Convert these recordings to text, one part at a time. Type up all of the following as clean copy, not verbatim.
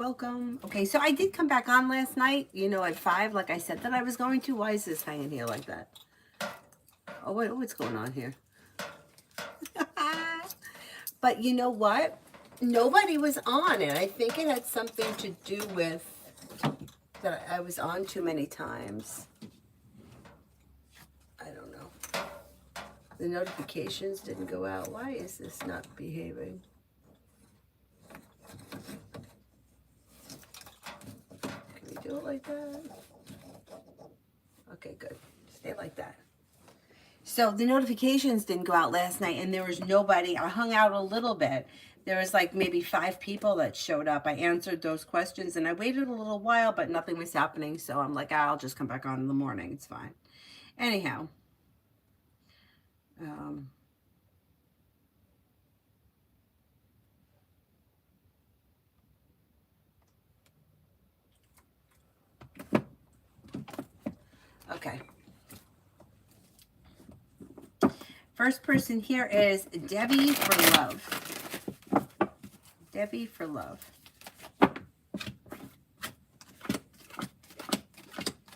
Welcome. Okay, so I did come back on last night, at 5, like I said that I was going to. Why is this hanging here like that? Oh, what's going on here? But you know what? Nobody was on, and I think it had something to do with that I was on too many times. I don't know. The notifications didn't go out. Why is this not behaving? Can we do it like that? Okay, good. Stay like that. So the notifications didn't go out last night, and there was nobody. I hung out a little bit. There was like maybe 5 people that showed up. I answered those questions, and I waited a little while, but nothing was happening. So I'm like, I'll just come back on in the morning. It's fine. Anyhow. Okay. First person here is Debbie for love. Debbie for love.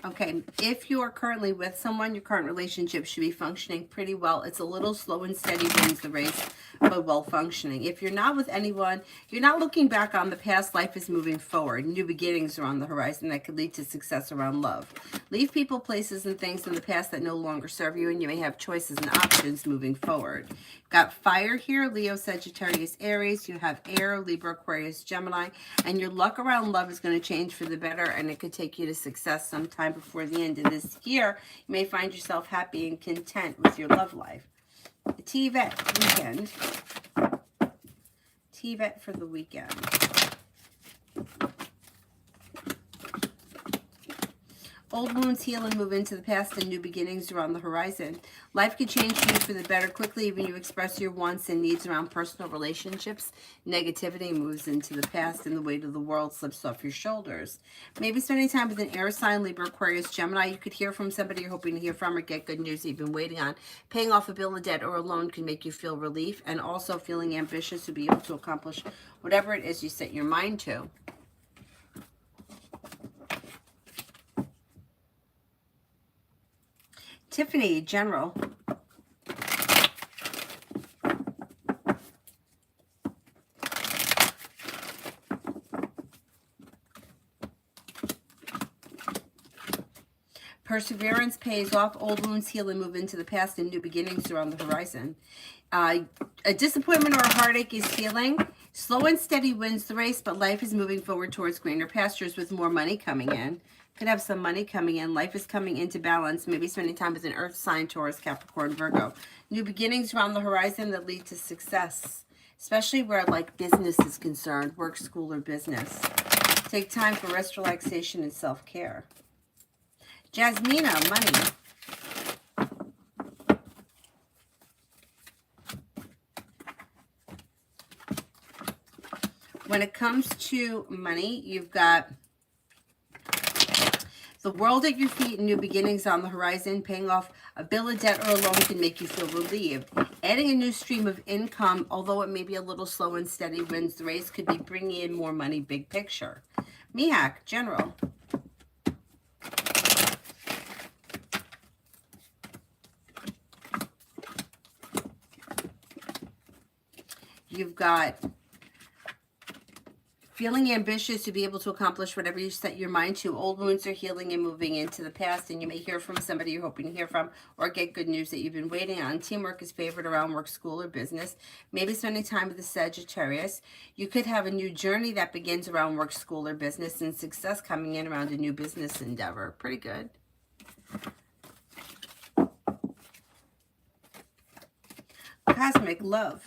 Okay, if you are currently with someone, your current relationship should be functioning pretty well. It's a little slow and steady wins the race, but well functioning. If you're not with anyone, you're not looking back on the past. Life is moving forward. New beginnings are on the horizon that could lead to success around love. Leave people, places, and things in the past that no longer serve you, and you may have choices and options moving forward. Got fire here, Leo, Sagittarius, Aries. You have air, Libra, Aquarius, Gemini. And your luck around love is going to change for the better, and it could take you to success sometime before the end of this year. You may find yourself happy and content with your love life. The TVET weekend. TVET for the weekend. Old wounds heal and move into the past, and new beginnings are on the horizon. Life could change for you for the better quickly when you express your wants and needs around personal relationships. Negativity moves into the past, and the weight of the world slips off your shoulders. Maybe spending time with an air sign, Libra, Aquarius, Gemini. You could hear from somebody you're hoping to hear from, or get good news you've been waiting on. Paying off a bill, a debt, or a loan can make you feel relief, and also feeling ambitious to be able to accomplish whatever it is you set your mind to. Tiffany, general. Perseverance pays off. Old wounds heal and move into the past, and new beginnings are on the horizon. A disappointment or a heartache is healing. Slow and steady wins the race, but life is moving forward towards greener pastures with more money coming in. Could have some money coming in. Life is coming into balance. Maybe spending time with an earth sign, Taurus, Capricorn, Virgo. New beginnings are on the horizon that lead to success, especially where like business is concerned, work, school, or business. Take time for rest, relaxation, and self-care. Jasmina, money. When it comes to money, you've got the world at your feet and new beginnings on the horizon. Paying off a bill, a debt, or a loan can make you feel relieved. Adding a new stream of income, although it may be a little slow and steady wins the race, could be bringing in more money, big picture. Mihak, general. You've got feeling ambitious to be able to accomplish whatever you set your mind to. Old wounds are healing and moving into the past, and you may hear from somebody you're hoping to hear from, or get good news that you've been waiting on. Teamwork is favored around work, school, or business. Maybe spending time with the Sagittarius. You could have a new journey that begins around work, school, or business, and success coming in around a new business endeavor. Pretty good. Cosmic love.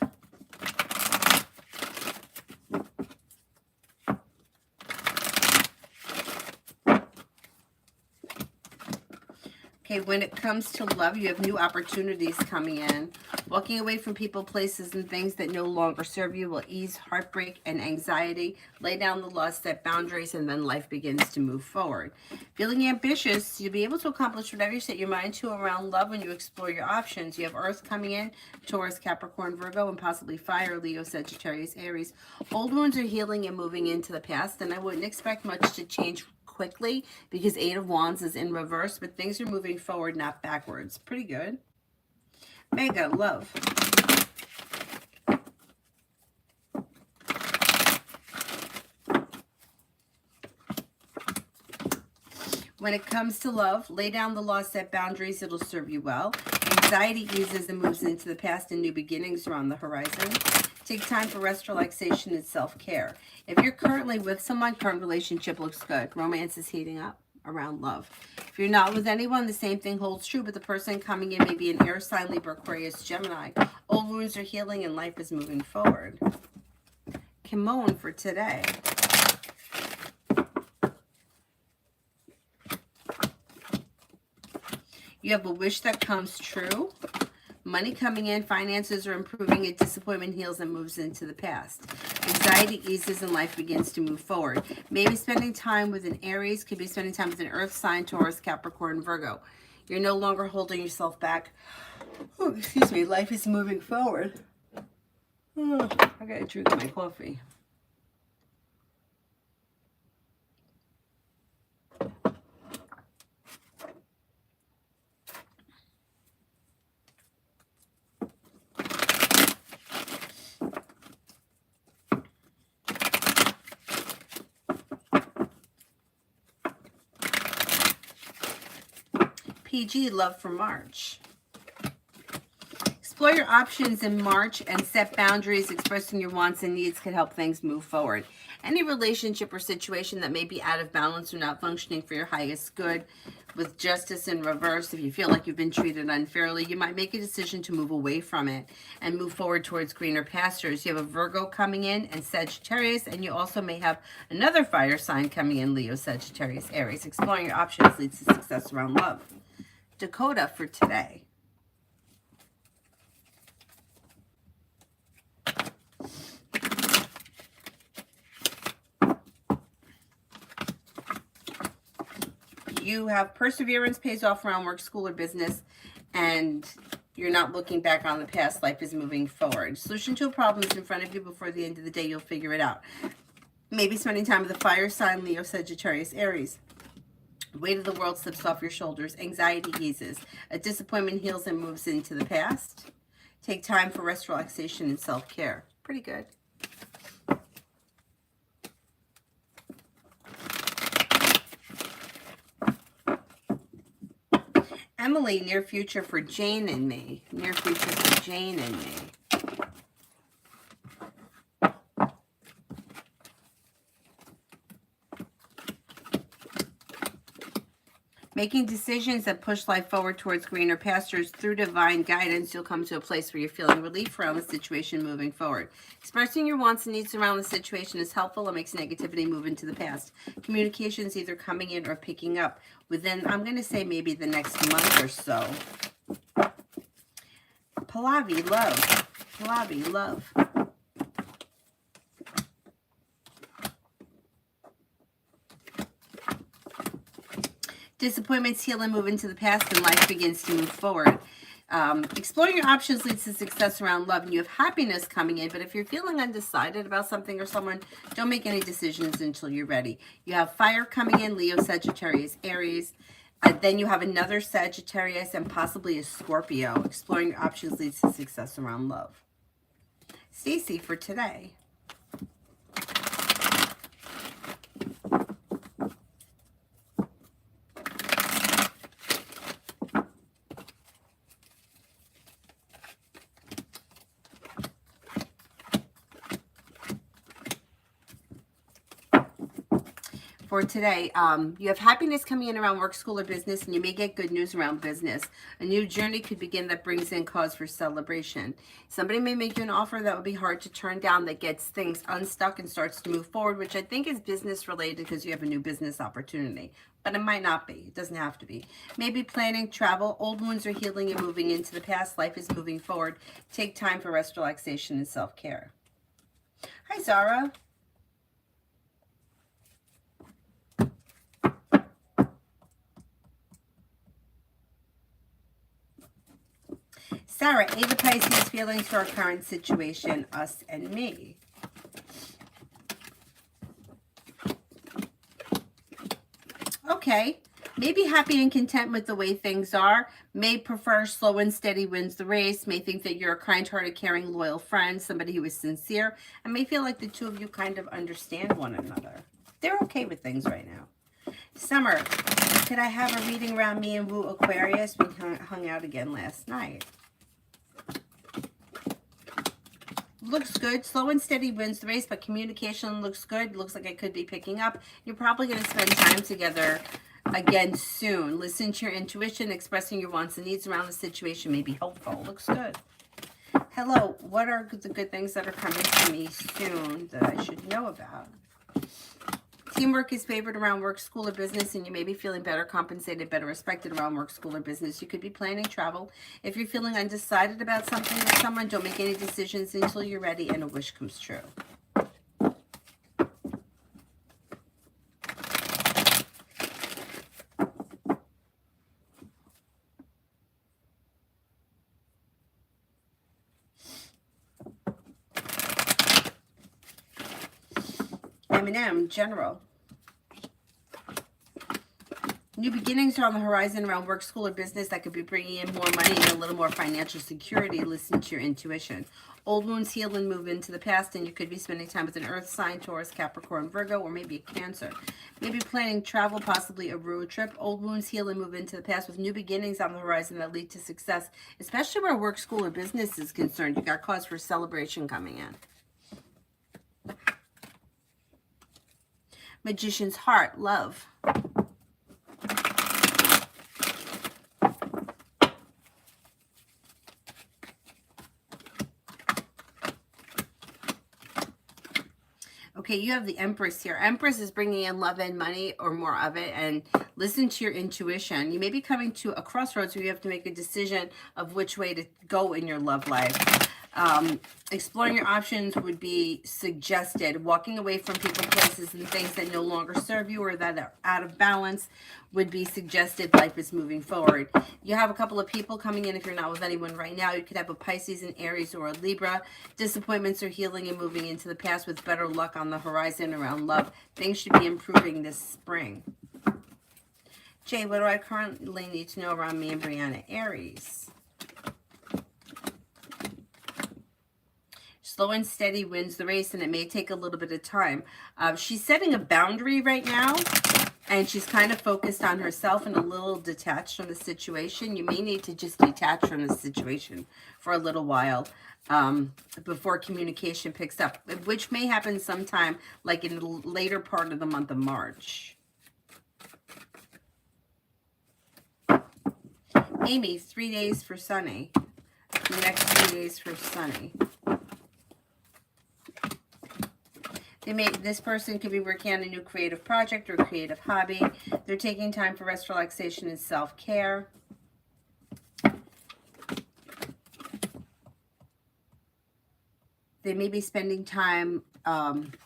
Okay, when it comes to love, you have new opportunities coming in. Walking away from people, places, and things that no longer serve you will ease heartbreak and anxiety. Lay down the law, set boundaries, and then life begins to move forward. Feeling ambitious, you'll be able to accomplish whatever you set your mind to around love when you explore your options. You have Earth coming in, Taurus, Capricorn, Virgo, and possibly Fire, Leo, Sagittarius, Aries. Old wounds are healing and moving into the past, and I wouldn't expect much to change quickly because Eight of Wands is in reverse, but things are moving forward, not backwards. Pretty good. Mega love. When it comes to love, lay down the law, set boundaries, it'll serve you well. Anxiety eases and moves into the past, and new beginnings are on the horizon. Take time for rest, relaxation, and self-care. If you're currently with someone, current relationship looks good. Romance is heating up around love. If you're not with anyone, the same thing holds true, but the person coming in may be an air sign, Libra, Aquarius, Gemini. Old wounds are healing and life is moving forward. Kimon for today. You have a wish that comes true. Money coming in, finances are improving, a disappointment heals and moves into the past. Anxiety eases and life begins to move forward. Maybe spending time with an Aries, could be spending time with an Earth sign, Taurus, Capricorn, Virgo. You're no longer holding yourself back. Oh, excuse me, life is moving forward. Oh, I gotta drink my coffee. PG, love for March. Explore your options in March and set boundaries. Expressing your wants and needs can help things move forward. Any relationship or situation that may be out of balance or not functioning for your highest good, with justice in reverse, if you feel like you've been treated unfairly, you might make a decision to move away from it and move forward towards greener pastures. You have a Virgo coming in and Sagittarius, and you also may have another fire sign coming in, Leo, Sagittarius, Aries. Exploring your options leads to success around love. Dakota for today. You have perseverance pays off around work, school, or business, and you're not looking back on the past. Life is moving forward. Solution to a problem is in front of you. Before the end of the day, you'll figure it out. Maybe spending time with a fire sign, Leo, Sagittarius, Aries. Weight of the world slips off your shoulders. Anxiety eases. A disappointment heals and moves into the past. Take time for rest, relaxation, and self-care. Pretty good. Emily, near future for Jane and me. Near future for Jane and me. Making decisions that push life forward towards greener pastures. Through divine guidance, you'll come to a place where you're feeling relief around the situation moving forward. Expressing your wants and needs around the situation is helpful and makes negativity move into the past. Communication is either coming in or picking up within, I'm going to say, maybe the next month or so. Pallavi, love. Pallavi, love. Disappointments heal and move into the past, and life begins to move forward. Exploring your options leads to success around love, and you have happiness coming in. But if you're feeling undecided about something or someone, don't make any decisions until you're ready. You have fire coming in, Leo, Sagittarius, Aries. Then you have another Sagittarius and possibly a Scorpio. Exploring your options leads to success around love. Stacy for today. For today, you have happiness coming in around work, school, or business, and you may get good news around business. A new journey could begin that brings in cause for celebration. Somebody may make you an offer that would be hard to turn down, that gets things unstuck and starts to move forward, which I think is business related because you have a new business opportunity. But it might not be. It doesn't have to be. Maybe planning travel. Old wounds are healing and moving into the past. Life is moving forward. Take time for rest, relaxation, and self-care. Hi, Zara. Sarah, A, the Pisces feelings for our current situation, us and me. Okay, may be happy and content with the way things are, may prefer slow and steady wins the race, may think that you're a kind-hearted, caring, loyal friend, somebody who is sincere, and may feel like the two of you kind of understand one another. They're okay with things right now. Summer, could I have a reading around me and Woo Aquarius? We hung out again last night. Looks good. Slow and steady wins the race, but communication looks good. Looks like it could be picking up. You're probably going to spend time together again soon. Listen to your intuition. Expressing your wants and needs around the situation may be helpful. Looks good. Hello. What are the good things that are coming to me soon that I should know about? Teamwork is favored around work, school, or business, and you may be feeling better compensated, better respected around work, school, or business. You could be planning travel. If you're feeling undecided about something with someone, don't make any decisions until you're ready and a wish comes true. M&M, general. New beginnings are on the horizon around work, school, or business that could be bringing in more money and a little more financial security. Listen to your intuition. Old wounds heal and move into the past, and you could be spending time with an earth sign, Taurus, Capricorn, Virgo, or maybe a Cancer. Maybe planning travel, possibly a road trip. Old wounds heal and move into the past with new beginnings on the horizon that lead to success, especially where work, school, or business is concerned. You got cause for celebration coming in. Magician's heart, love. Okay, you have the Empress here. Empress is bringing in love and money or more of it, and listen to your intuition. You may be coming to a crossroads where you have to make a decision of which way to go in your love life. Exploring your options would be suggested. Walking away from people, places, and things that no longer serve you or that are out of balance would be suggested. Life is moving forward. You have a couple of people coming in. If you're not with anyone right now, you could have a Pisces, an Aries, or a Libra. Disappointments are healing and moving into the past with better luck on the horizon around love. Things should be improving this spring. Jay, what do I currently need to know around me and Brianna? Aries. Slow and steady wins the race, and it may take a little bit of time. She's setting a boundary right now, and she's kind of focused on herself and a little detached from the situation. You may need to just detach from the situation for a little while before communication picks up, which may happen sometime like in the later part of the month of March. Amy, 3 days for sunny. The next 3 days for sunny. This person could be working on a new creative project or a creative hobby. They're taking time for rest, relaxation, and self-care. They may be spending time with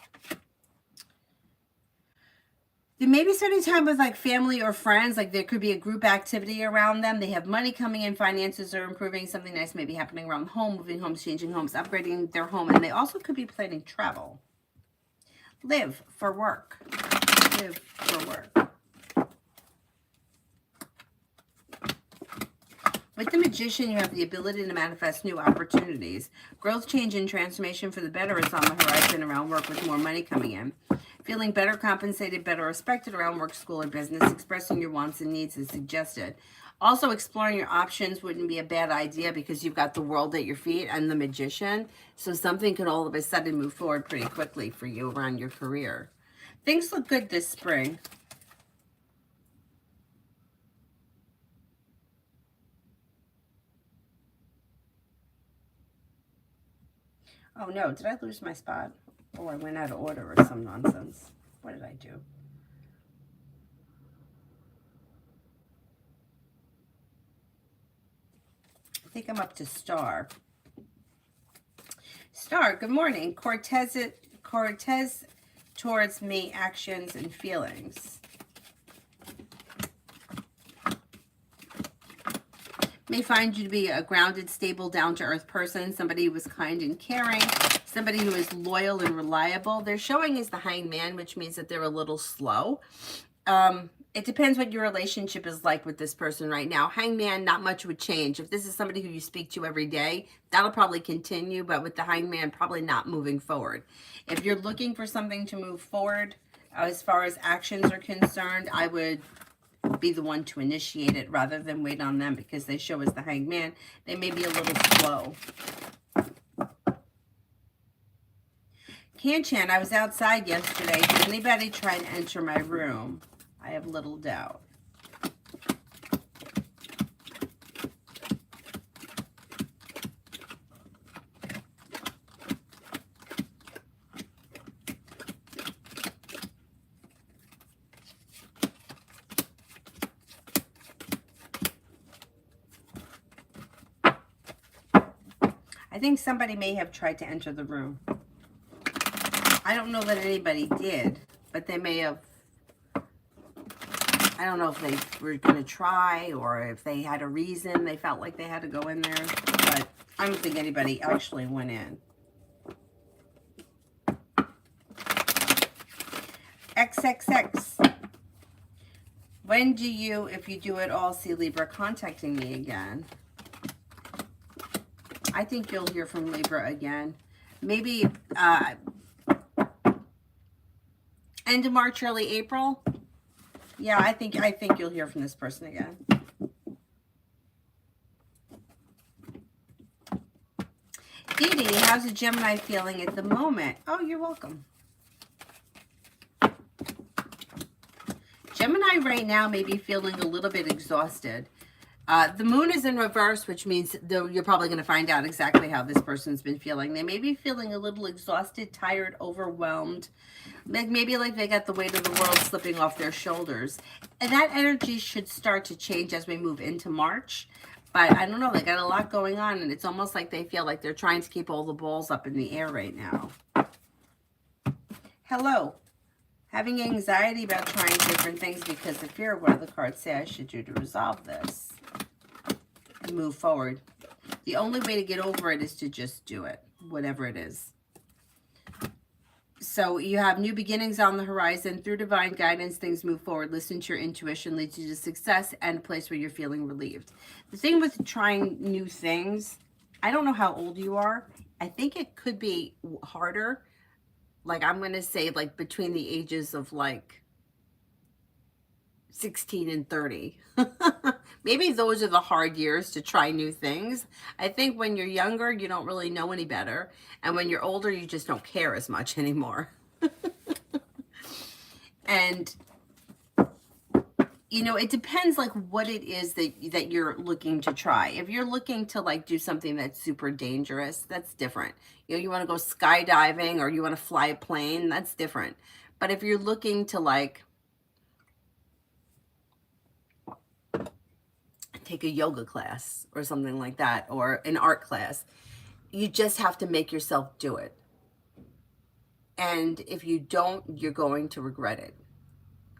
like family or friends. Like there could be a group activity around them. They have money coming in, finances are improving, something nice may be happening around home, moving homes, changing homes, upgrading their home, and they also could be planning travel. Live for work. Live for work. With the Magician, you have the ability to manifest new opportunities. Growth, change, and transformation for the better is on the horizon around work with more money coming in. Feeling better compensated, better respected around work, school, or business. Expressing your wants and needs is suggested. Also, exploring your options wouldn't be a bad idea because you've got the world at your feet and the Magician. So something could all of a sudden move forward pretty quickly for you around your career. Things look good this spring. Oh no, did I lose my spot? Oh, I went out of order or some nonsense. What did I do? I think I'm up to Star. Star, good morning. Cortez towards me, actions and feelings. May find you to be a grounded, stable, down-to-earth person, somebody who is kind and caring, somebody who is loyal and reliable. They're showing as the hangman, which means that they're a little slow. It depends what your relationship is like with this person right now. Hangman, not much would change. If this is somebody who you speak to every day, that'll probably continue, but with the hangman, probably not moving forward. If you're looking for something to move forward, as far as actions are concerned, I would be the one to initiate it rather than wait on them, because they show as the hangman. They may be a little slow. Kanchan, I was outside yesterday. Did anybody try and enter my room? I have little doubt. I think somebody may have tried to enter the room. I don't know that anybody did, but they may have. I don't know if they were going to try or if they had a reason they felt like they had to go in there, but I don't think anybody actually went in. XXX. When do you, if you do at all, see Libra contacting me again? I think you'll hear from Libra again. Maybe end of March, early April. Yeah, I think you'll hear from this person again. Dee Dee, how's a Gemini feeling at the moment? Oh, you're welcome. Gemini right now may be feeling a little bit exhausted. The moon is in reverse, which means you're probably going to find out exactly how this person's been feeling. They may be feeling a little exhausted, tired, overwhelmed. Maybe like they got the weight of the world slipping off their shoulders. And that energy should start to change as we move into March. But I don't know, they got a lot going on, and it's almost like they feel like they're trying to keep all the balls up in the air right now. Hello. Having anxiety about trying different things because of fear. What do the cards say I should do to resolve this and move forward? The only way to get over it is to just do it, whatever it is. So you have new beginnings on the horizon. Through divine guidance, things move forward. Listen to your intuition, leads you to success and a place where you're feeling relieved. The thing with trying new things, I don't know how old you are. I think it could be harder. Like, I'm going to say, like, between the ages of, like, 16 and 30. Maybe those are the hard years to try new things. I think when you're younger, you don't really know any better. And when you're older, you just don't care as much anymore. And, you know, it depends, like, what it is that you're looking to try. If you're looking to, like, do something that's super dangerous, that's different. You know, you want to go skydiving or you want to fly a plane, that's different. But if you're looking to, like, take a yoga class or something like that, or an art class, you just have to make yourself do it. And if you don't, you're going to regret it.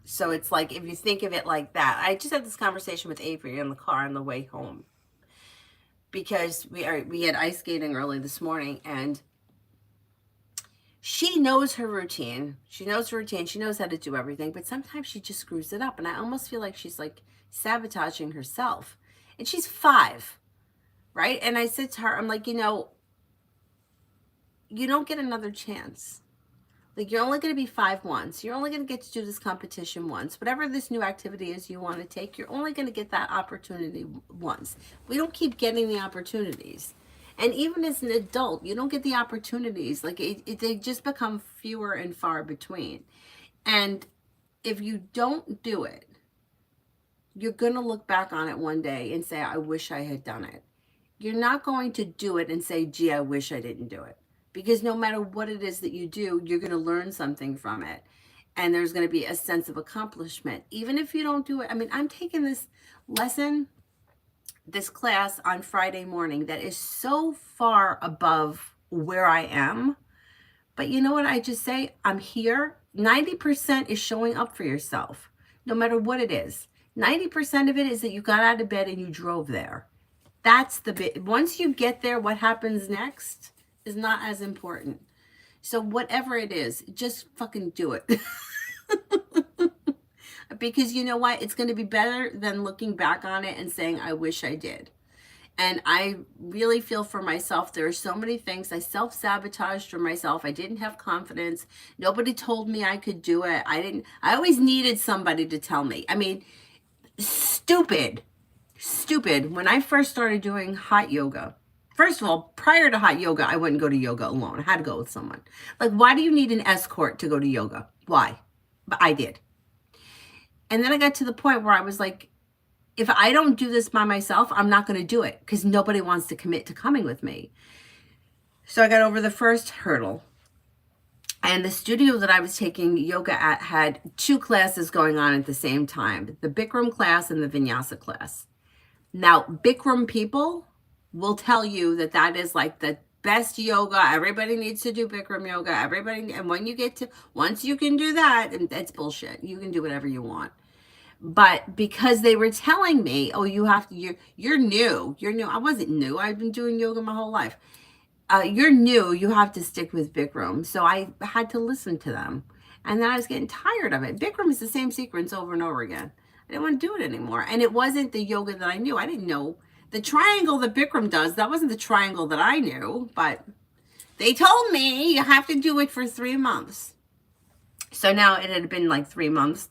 So it's like, if you think of it like that. I just had this conversation with Avery in the car on the way home, because we had ice skating early this morning, and she knows her routine. She knows her routine. She knows how to do everything, but sometimes she just screws it up, and I almost feel like she's like sabotaging herself. And she's 5, right? And I said to her, I'm like, you know, you don't get another chance. Like, you're only going to be 5 once. You're only going to get to do this competition once. Whatever this new activity is you want to take, you're only going to get that opportunity once. We don't keep getting the opportunities. And even as an adult, you don't get the opportunities. Like, they just become fewer and far between. And if you don't do it, you're going to look back on it one day and say, I wish I had done it. You're not going to do it and say, gee, I wish I didn't do it. Because no matter what it is that you do, you're going to learn something from it. And there's going to be a sense of accomplishment. Even if you don't do it. I mean, I'm taking this lesson, this class on Friday morning that is so far above where I am. But you know what I just say? I'm here. 90% is showing up for yourself, no matter what it is. 90% of it is that you got out of bed and you drove there. That's the bit. Once you get there, what happens next is not as important. So whatever it is, just fucking do it. Because you know what? It's going to be better than looking back on it and saying, I wish I did. And I really feel for myself. There are so many things I self-sabotaged for myself. I didn't have confidence. Nobody told me I could do it. I always needed somebody to tell me. I mean, stupid. When I first started doing hot yoga, first of all, prior to hot yoga, I wouldn't go to yoga alone. I had to go with someone. Like, why do you need an escort to go to yoga? Why? But I did. And then I got to the point where I was like, if I don't do this by myself, I'm not going to do it because nobody wants to commit to coming with me. So I got over the first hurdle. And the studio that I was taking yoga at had 2 classes going on at the same time, the Bikram class and the Vinyasa class. Now, Bikram people will tell you that that is like the best yoga. Everybody needs to do Bikram yoga. And once you can do that, and that's bullshit. You can do whatever you want. But because they were telling me, oh, you're new. I wasn't new. I've been doing yoga my whole life. You're new. You have to stick with Bikram. So I had to listen to them. And then I was getting tired of it. Bikram is the same sequence over and over again. I didn't want to do it anymore. And it wasn't the yoga that I knew. I didn't know the triangle that Bikram does. That wasn't the triangle that I knew. But they told me you have to do it for 3 months. So now it had been like 3 months.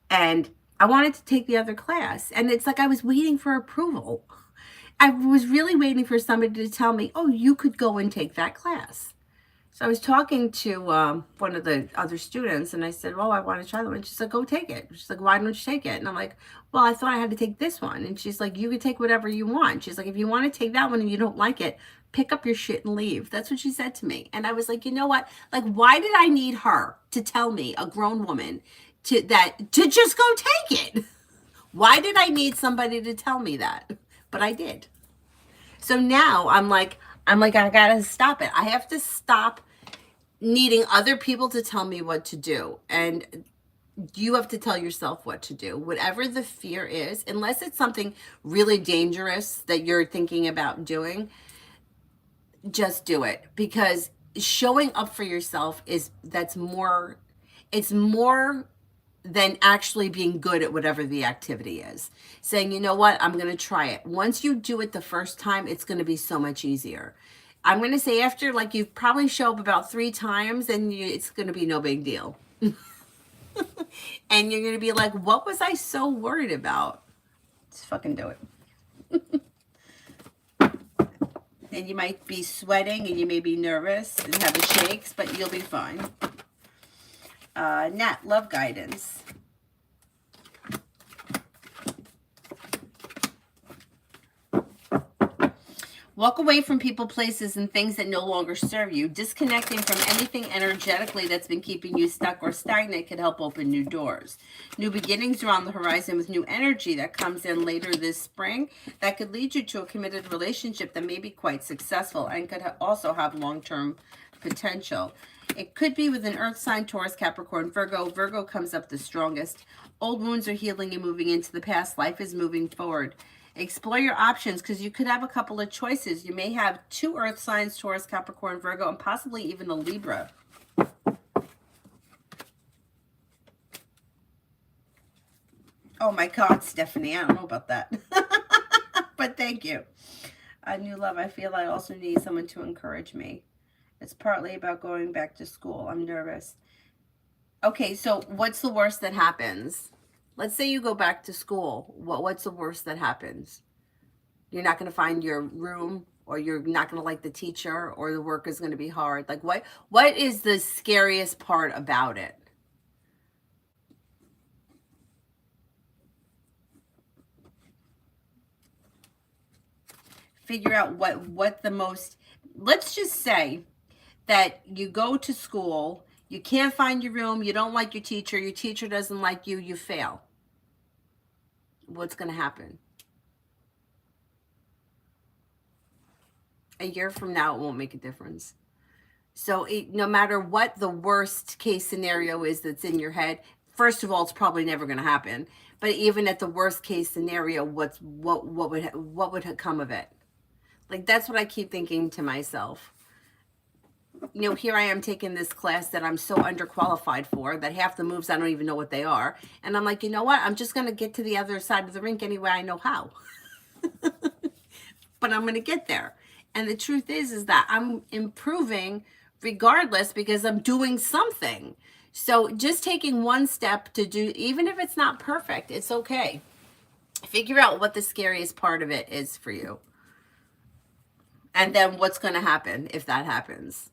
And I wanted to take the other class. And it's like I was waiting for approval. I was really waiting for somebody to tell me, oh, you could go and take that class. So I was talking to one of the other students, and I said, well, I want to try that one. She's like, go take it. She's like, why don't you take it? And I'm like, well, I thought I had to take this one. And she's like, you could take whatever you want. She's like, if you want to take that one and you don't like it, pick up your shit and leave. That's what she said to me. And I was like, you know what? Like, why did I need her to tell me, a grown woman, to just go take it? Why did I need somebody to tell me that? But I did. So now I'm like, I gotta stop it. I have to stop needing other people to tell me what to do. And you have to tell yourself what to do. Whatever the fear is, unless it's something really dangerous that you're thinking about doing, just do it. Because showing up for yourself it's more than actually being good at whatever the activity is. Saying, you know what, I'm going to try it. Once you do it the first time, it's going to be so much easier. I'm going to say after, like, you probably show up about 3 times and it's going to be no big deal. And you're going to be like, what was I so worried about? Just fucking do it. And you might be sweating and you may be nervous and have the shakes, but you'll be fine. Nat, love guidance. Walk away from people, places, and things that no longer serve you. Disconnecting from anything energetically that's been keeping you stuck or stagnant could help open new doors. New beginnings are on the horizon with new energy that comes in later this spring that could lead you to a committed relationship that may be quite successful and could also have long-term potential. It could be with an earth sign, Taurus, Capricorn, Virgo. Virgo comes up the strongest. Old wounds are healing and moving into the past. Life is moving forward. Explore your options because you could have a couple of choices. You may have 2 earth signs, Taurus, Capricorn, Virgo, and possibly even a Libra. Oh my God, Stephanie, I don't know about that. But thank you. New love, I feel I also need someone to encourage me. It's partly about going back to school. I'm nervous. Okay, so what's the worst that happens? Let's say you go back to school. What's the worst that happens? You're not going to find your room, or you're not going to like the teacher, or the work is going to be hard. Like, what is the scariest part about it? figure out what the most, let's just say that you go to school, you can't find your room, you don't like your teacher doesn't like you, you fail. What's going to happen? A year from now, it won't make a difference. So no matter what the worst case scenario is that's in your head, first of all, it's probably never going to happen. But even at the worst case scenario, what would come of it? Like, that's what I keep thinking to myself. You know, here I am taking this class that I'm so underqualified for, that half the moves I don't even know what they are. And I'm like, you know what? I'm just going to get to the other side of the rink any way I know how. But I'm going to get there. And the truth is that I'm improving regardless, because I'm doing something. So just taking one step to do, even if it's not perfect, it's okay. Figure out what the scariest part of it is for you. And then what's going to happen if that happens?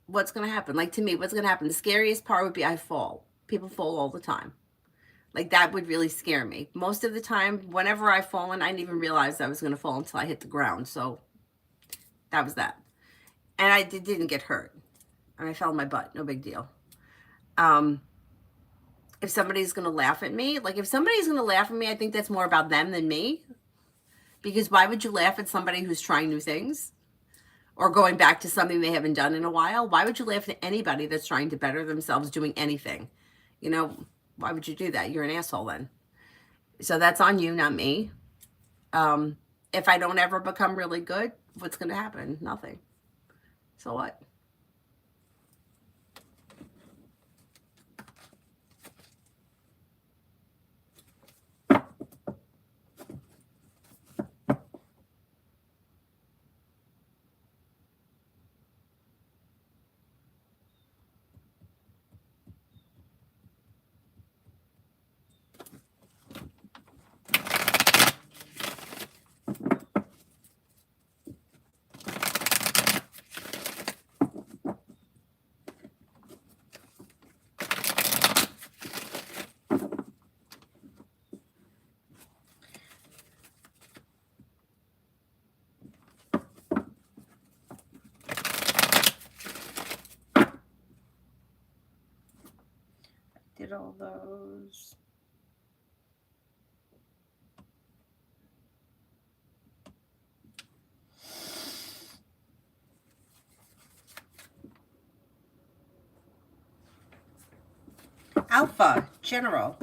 What's going to happen? Like, to me, what's going to happen? The scariest part would be I fall. People fall all the time. Like, that would really scare me. Most of the time, whenever I've fallen, I didn't even realize I was going to fall until I hit the ground. So that was that. And I didn't get hurt. And I fell on my butt. No big deal. If somebody's going to laugh at me, like, if somebody's going to laugh at me, I think that's more about them than me. Because why would you laugh at somebody who's trying new things? Or going back to something they haven't done in a while? Why would you laugh at anybody that's trying to better themselves doing anything? You know, why would you do that? You're an asshole then. So that's on you, not me. If I don't ever become really good, what's going to happen? Nothing. So what? Did all those. Alpha, general.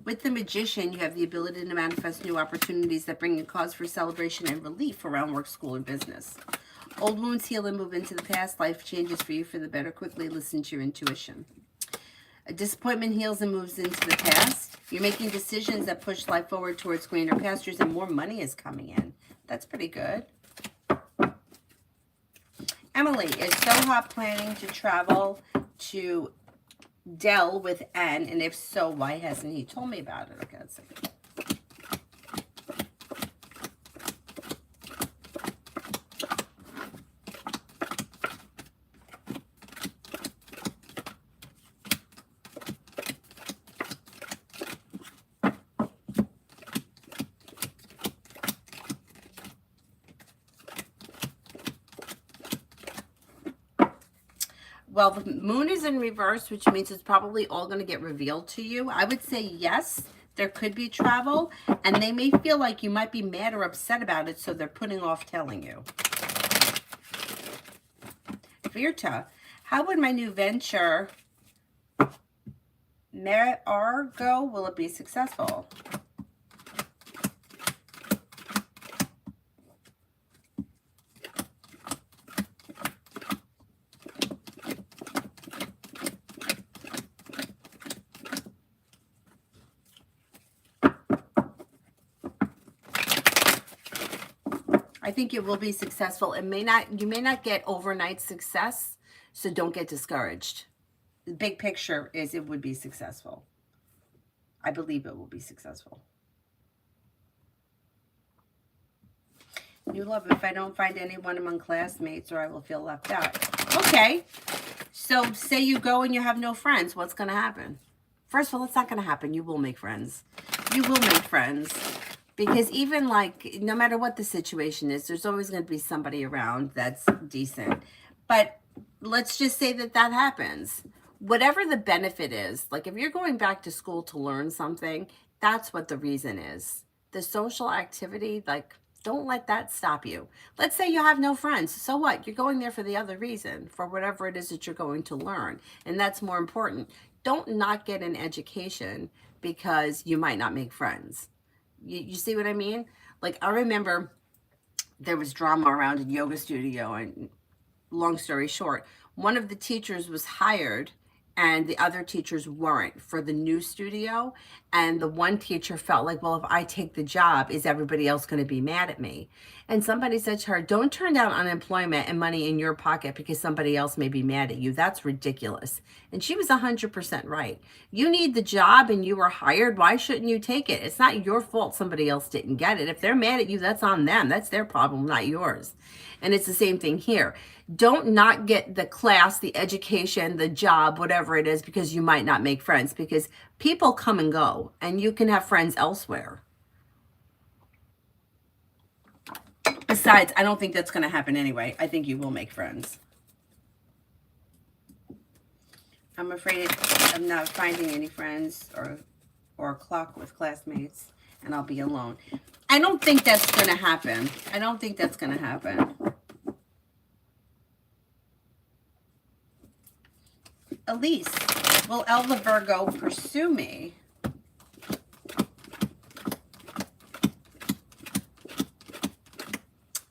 With the Magician, you have the ability to manifest new opportunities that bring you cause for celebration and relief around work, school, and business. Old wounds heal and move into the past. Life changes for you for the better. Quickly listen to your intuition. A disappointment heals and moves into the past. You're making decisions that push life forward towards greener pastures, and more money is coming in. That's pretty good. Emily, is Soha planning to travel to Dell with N? And if so, why hasn't he told me about it? Okay, let's see. Well, the moon is in reverse, which means it's probably all going to get revealed to you. I would say yes, there could be travel, and they may feel like you might be mad or upset about it, so they're putting off telling you. Virta, how would my new venture, Merit R, go? Will it be successful? I think it will be successful. You may not get overnight success, so don't get discouraged. The big picture is it would be successful. I believe it will be successful. New love, if I don't find anyone among classmates, or I will feel left out. Okay, So say you go and you have no friends. What's going to happen? First of all, it's not going to happen. You will make friends. You will make friends. Because even like, no matter what the situation is, there's always going to be somebody around that's decent. But let's just say that that happens. Whatever the benefit is, like if you're going back to school to learn something, that's what the reason is. The social activity, like, don't let that stop you. Let's say you have no friends. So what? You're going there for the other reason, for whatever it is that you're going to learn. And that's more important. Don't not get an education because you might not make friends. You see what I mean? Like, I remember there was drama around a yoga studio, and long story short, one of the teachers was hired and the other teachers weren't for the new studio. And the one teacher felt like, well, if I take the job, is everybody else going to be mad at me? And somebody said to her, don't turn down unemployment and money in your pocket because somebody else may be mad at you. That's ridiculous. And she was 100% right. You need the job and you were hired. Why shouldn't you take it? It's not your fault somebody else didn't get it. If they're mad at you, that's on them. That's their problem, not yours. And it's the same thing here. Don't not get the class, the education, the job, whatever it is, because you might not make friends, because people come and go and you can have friends elsewhere. Besides, I don't think that's going to happen anyway. I think you will make friends. I'm afraid I'm not finding any friends or a clock with classmates, and I'll be alone. I don't think that's going to happen. I don't think that's going to happen. Elise, will Elva Virgo pursue me?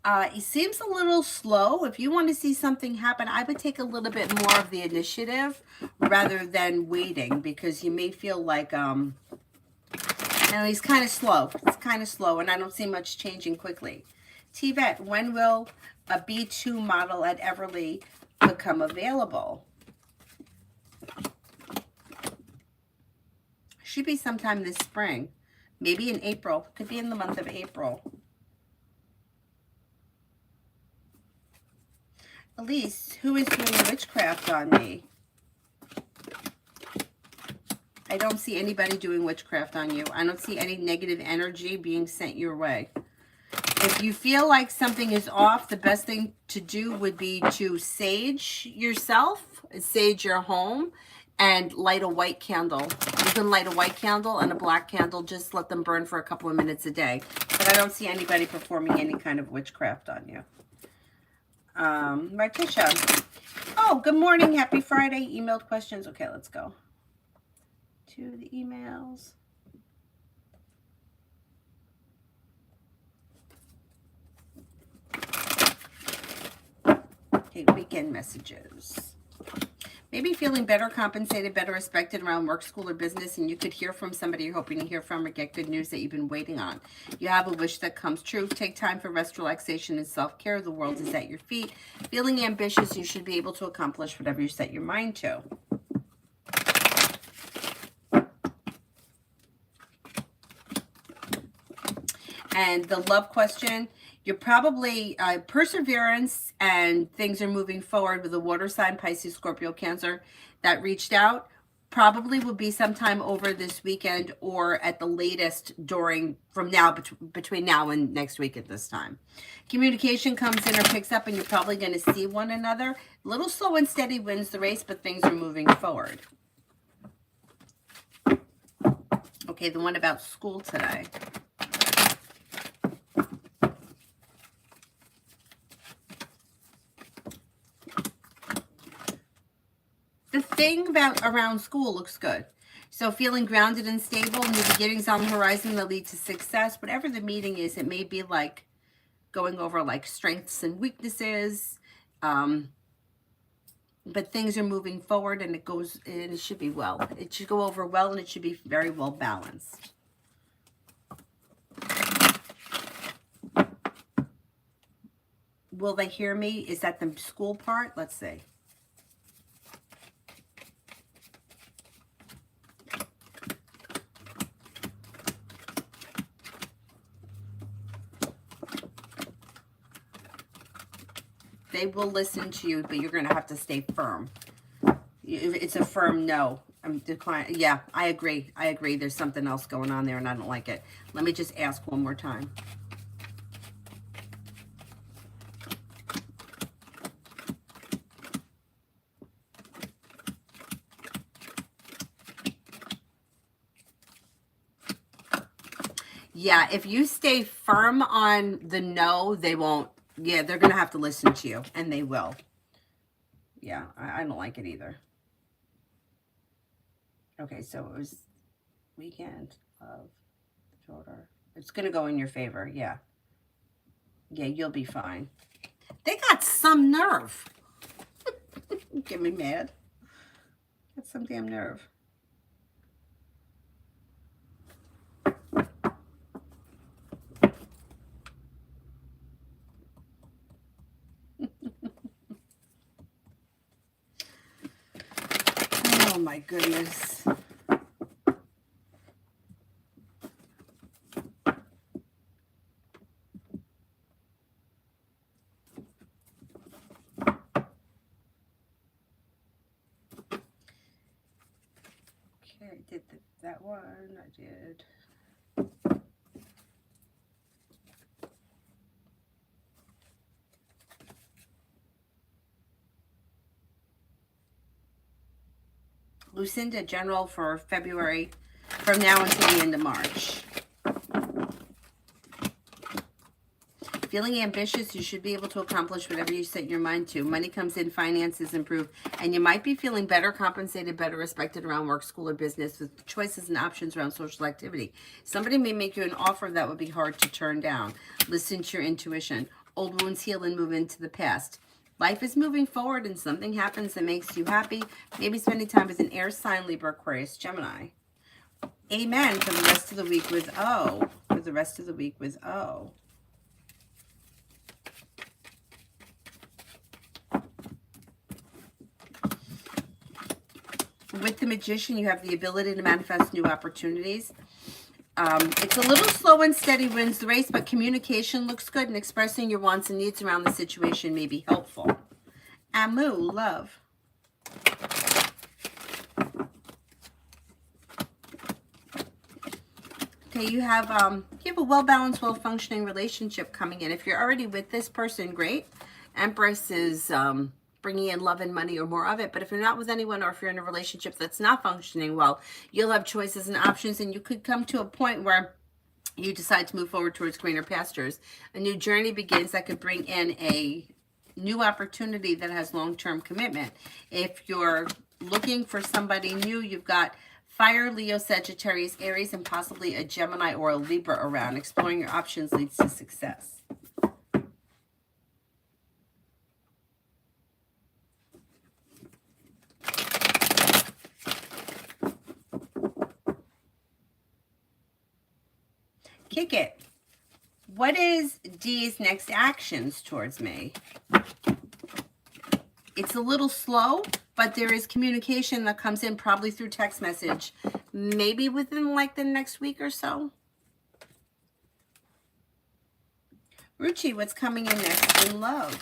It seems a little slow. If you want to see something happen, I would take a little bit more of the initiative rather than waiting, because you may feel like, he's kind of slow. It's kind of slow, and I don't see much changing quickly. T-Vet, when will a B2 model at Everly become available? Should be sometime this spring. Maybe in April. Could be in the month of April. Elise, who is doing witchcraft on me? I don't see anybody doing witchcraft on you. I don't see any negative energy being sent your way. If you feel like something is off, the best thing to do would be to sage yourself, sage your home, and light a white candle. You can light a white candle and a black candle. Just let them burn for a couple of minutes a day. But I don't see anybody performing any kind of witchcraft on you. Martisha. Oh, good morning. Happy Friday. Emailed questions. Okay, let's go to the emails. Okay, weekend messages. Maybe feeling better compensated, better respected around work, school, or business, and you could hear from somebody you're hoping to hear from or get good news that you've been waiting on. You have a wish that comes true. Take time for rest, relaxation, and self-care. The world is at your feet. Feeling ambitious, you should be able to accomplish whatever you set your mind to. And the love question, you're probably perseverance, and things are moving forward with a water sign, Pisces, Scorpio, Cancer, that reached out. Probably will be sometime over this weekend, or at the latest from now, between now and next week at this time. Communication comes in or picks up, and you're probably going to see one another. A little slow and steady wins the race, but things are moving forward. Okay, the one about school today. The thing around school looks good. So feeling grounded and stable, new beginnings on the horizon that lead to success. Whatever the meeting is, it may be like going over like strengths and weaknesses. But things are moving forward, and it should be well. It should go over well, and it should be very well balanced. Will they hear me? Is that the school part? Let's see. They will listen to you, but you're going to have to stay firm. It's a firm no. I'm declining. Yeah, I agree. I agree. There's something else going on there and I don't like it. Let me just ask one more time. Yeah, if you stay firm on the no, they won't. Yeah, they're going to have to listen to you, and they will. Yeah, I don't like it either. Okay, so it was weekend of the daughter. It's going to go in your favor, yeah. Yeah, you'll be fine. They got some nerve. Get me mad. Got some damn nerve. Oh my goodness. Okay, I did that one. I did. Lucinda General for February, from now until the end of March. Feeling ambitious, you should be able to accomplish whatever you set your mind to. Money comes in, finances improve, and you might be feeling better compensated, better respected around work, school, or business with choices and options around social activity. Somebody may make you an offer that would be hard to turn down. Listen to your intuition. Old wounds heal and move into the past. Life is moving forward and something happens that makes you happy. Maybe spending time with an air sign, Libra, Aquarius, Gemini. Amen for the rest of the week with O. For the rest of the week with O. With the Magician, you have the ability to manifest new opportunities. It's a little slow and steady wins the race, but communication looks good, and expressing your wants and needs around the situation may be helpful. Amu, love. Okay, you have a well-balanced, well-functioning relationship coming in. If you're already with this person, great. Empress is bringing in love and money or more of it. But if you're not with anyone, or if you're in a relationship that's not functioning well, you'll have choices and options, and you could come to a point where you decide to move forward towards greener pastures. A new journey begins that could bring in a new opportunity that has long-term commitment. If you're looking for somebody new, you've got Fire, Leo, Sagittarius, Aries, and possibly a Gemini or a Libra around. Exploring your options leads to success. Kick it. What is D's next actions towards me? It's a little slow, but there is communication that comes in probably through text message, maybe within like the next week or so. Ruchi, what's coming in next in love?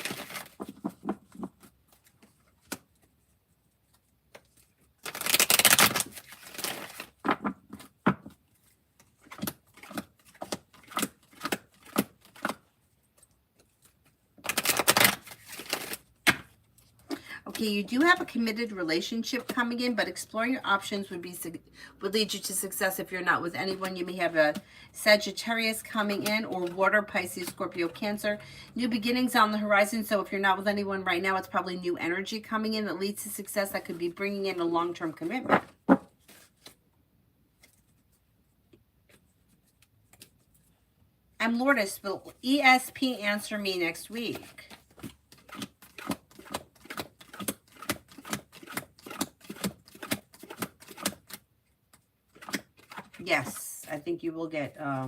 Okay, you do have a committed relationship coming in, but exploring your options would lead you to success. If you're not with anyone, you may have a Sagittarius coming in, or water, Pisces, Scorpio, Cancer. New beginnings on the horizon. So if you're not with anyone right now, it's probably new energy coming in that leads to success, that could be bringing in a long-term commitment. I'm Lourdes. Will ESP answer me next week? Yes, I think you will get, I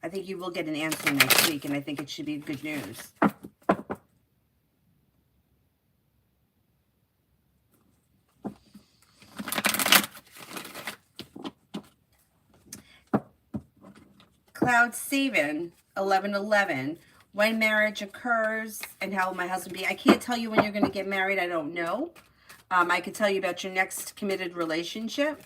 think you will get an answer next week, and I think it should be good news. Cloud Seven, 1111. When marriage occurs and how will my husband be? I can't tell you when you're going to get married. I don't know. I can tell you about your next committed relationship.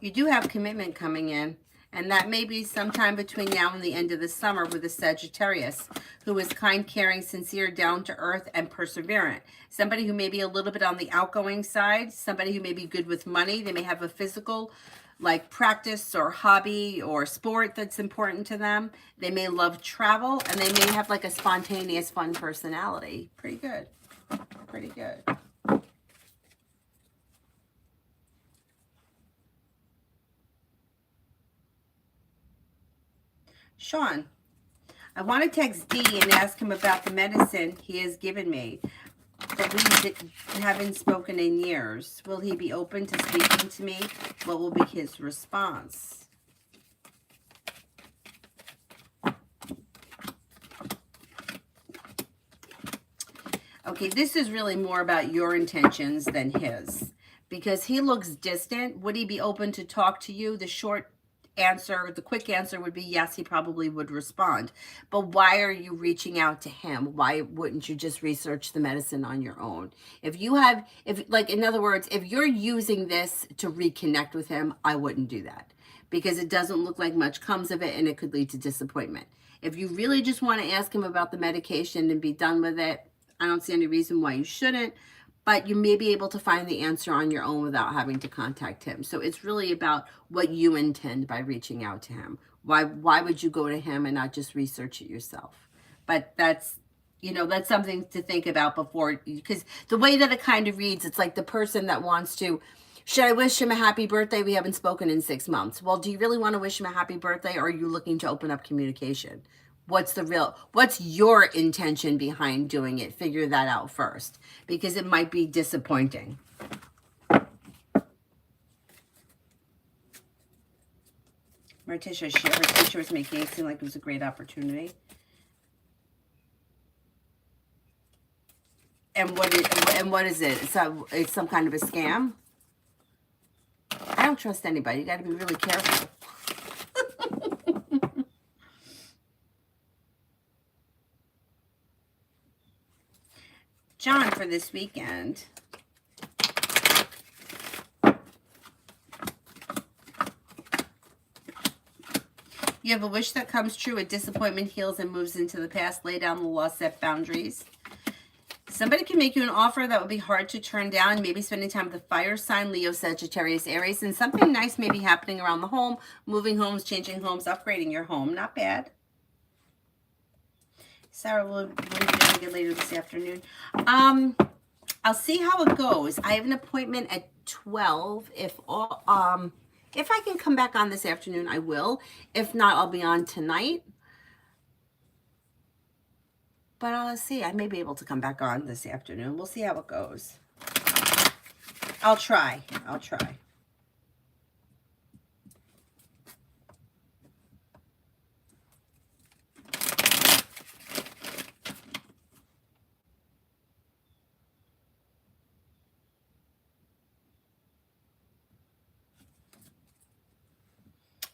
You do have commitment coming in, and that may be sometime between now and the end of the summer with a Sagittarius, who is kind, caring, sincere, down to earth, and perseverant. Somebody who may be a little bit on the outgoing side, somebody who may be good with money. They may have a physical, like practice or hobby or sport that's important to them. They may love travel, and they may have like a spontaneous, fun personality. Pretty good. Pretty good. Sean, I want to text D and ask him about the medicine he has given me, but we haven't spoken in years. Will he be open to speaking to me? What will be his response? Okay, this is really more about your intentions than his, because he looks distant. Would he be open to talk to you? The short answer, the quick answer would be yes, he probably would respond. But why are you reaching out to him? Why wouldn't you just research the medicine on your own? If you have, like, in other words, if you're using this to reconnect with him, I wouldn't do that, because it doesn't look like much comes of it and it could lead to disappointment. If you really just want to ask him about the medication and be done with it, I don't see any reason why you shouldn't. But you may be able to find the answer on your own without having to contact him. So it's really about what you intend by reaching out to him. Why would you go to him and not just research it yourself? But that's, you know, that's something to think about before, because the way that it kind of reads, it's like the person that wants to, should I wish him a happy birthday? We haven't spoken in 6 months. Well, do you really want to wish him a happy birthday, or are you looking to open up communication? What's your intention behind doing it? Figure that out first, because it might be disappointing. Morticia, her teacher was making it seem like it was a great opportunity. And what is it? It's some kind of a scam? I don't trust anybody. You got to be really careful. John, for this weekend. You have a wish that comes true. A disappointment heals and moves into the past. Lay down the law, set boundaries. Somebody can make you an offer that would be hard to turn down. Maybe spending time with the fire sign, Leo, Sagittarius, Aries. And something nice may be happening around the home. Moving homes, changing homes, upgrading your home. Not bad. Sarah, will be doing it later this afternoon. I'll see how it goes. I have an appointment at 12. If I can come back on this afternoon, I will. If not, I'll be on tonight. But I'll see. I may be able to come back on this afternoon. We'll see how it goes. I'll try.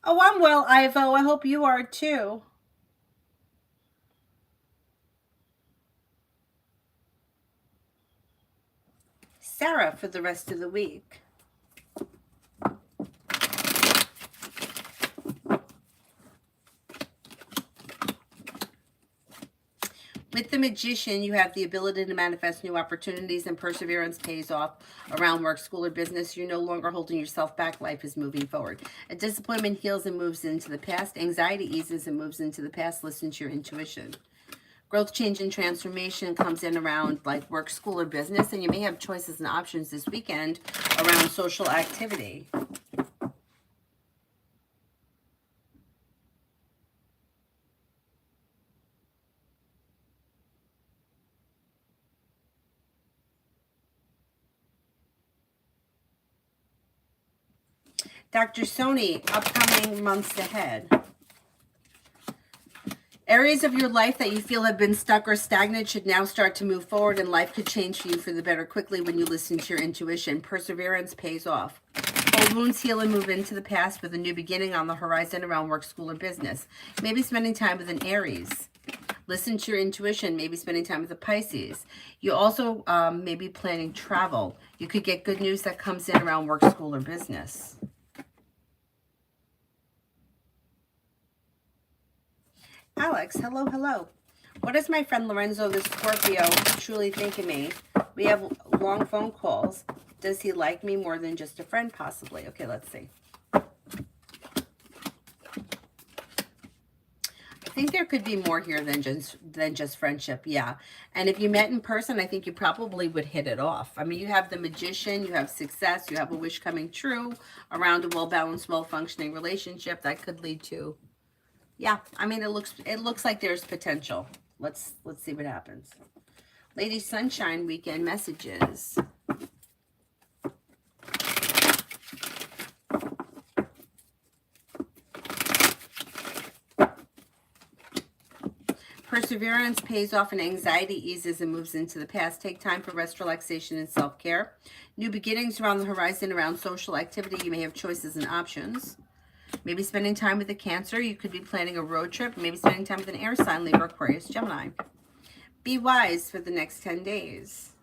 Oh, I'm well, Ivo. I hope you are too. Sarah, for the rest of the week. With the Magician, you have the ability to manifest new opportunities, and perseverance pays off around work, school, or business. You're no longer holding yourself back. Life is moving forward. A disappointment heals and moves into the past. Anxiety eases and moves into the past. Listen to your intuition. Growth, change, and transformation comes in around like work, school, or business, and you may have choices and options this weekend around social activity. Dr. Sony, upcoming months ahead. Areas of your life that you feel have been stuck or stagnant should now start to move forward, and life could change for you for the better quickly when you listen to your intuition. Perseverance pays off. Old wounds heal and move into the past with a new beginning on the horizon around work, school, or business. Maybe spending time with an Aries. Listen to your intuition, maybe spending time with a Pisces. You also may be planning travel. You could get good news that comes in around work, school, or business. Alex, hello, hello. What does my friend Lorenzo, the Scorpio, truly think of me? We have long phone calls. Does he like me more than just a friend, possibly? Okay, let's see. I think there could be more here than just friendship, yeah. And if you met in person, I think you probably would hit it off. I mean, you have the Magician, you have success, you have a wish coming true around a well-balanced, well-functioning relationship that could lead to, yeah. I mean, it looks like there's potential. Let's see what happens. Lady Sunshine weekend messages. Perseverance pays off and anxiety eases and moves into the past. Take time for rest, relaxation, and self-care. New beginnings around the horizon around social activity. You may have choices and options. Maybe spending time with a Cancer. You could be planning a road trip. Maybe spending time with an air sign, Libra, Aquarius, Gemini. Be wise for the next 10 days.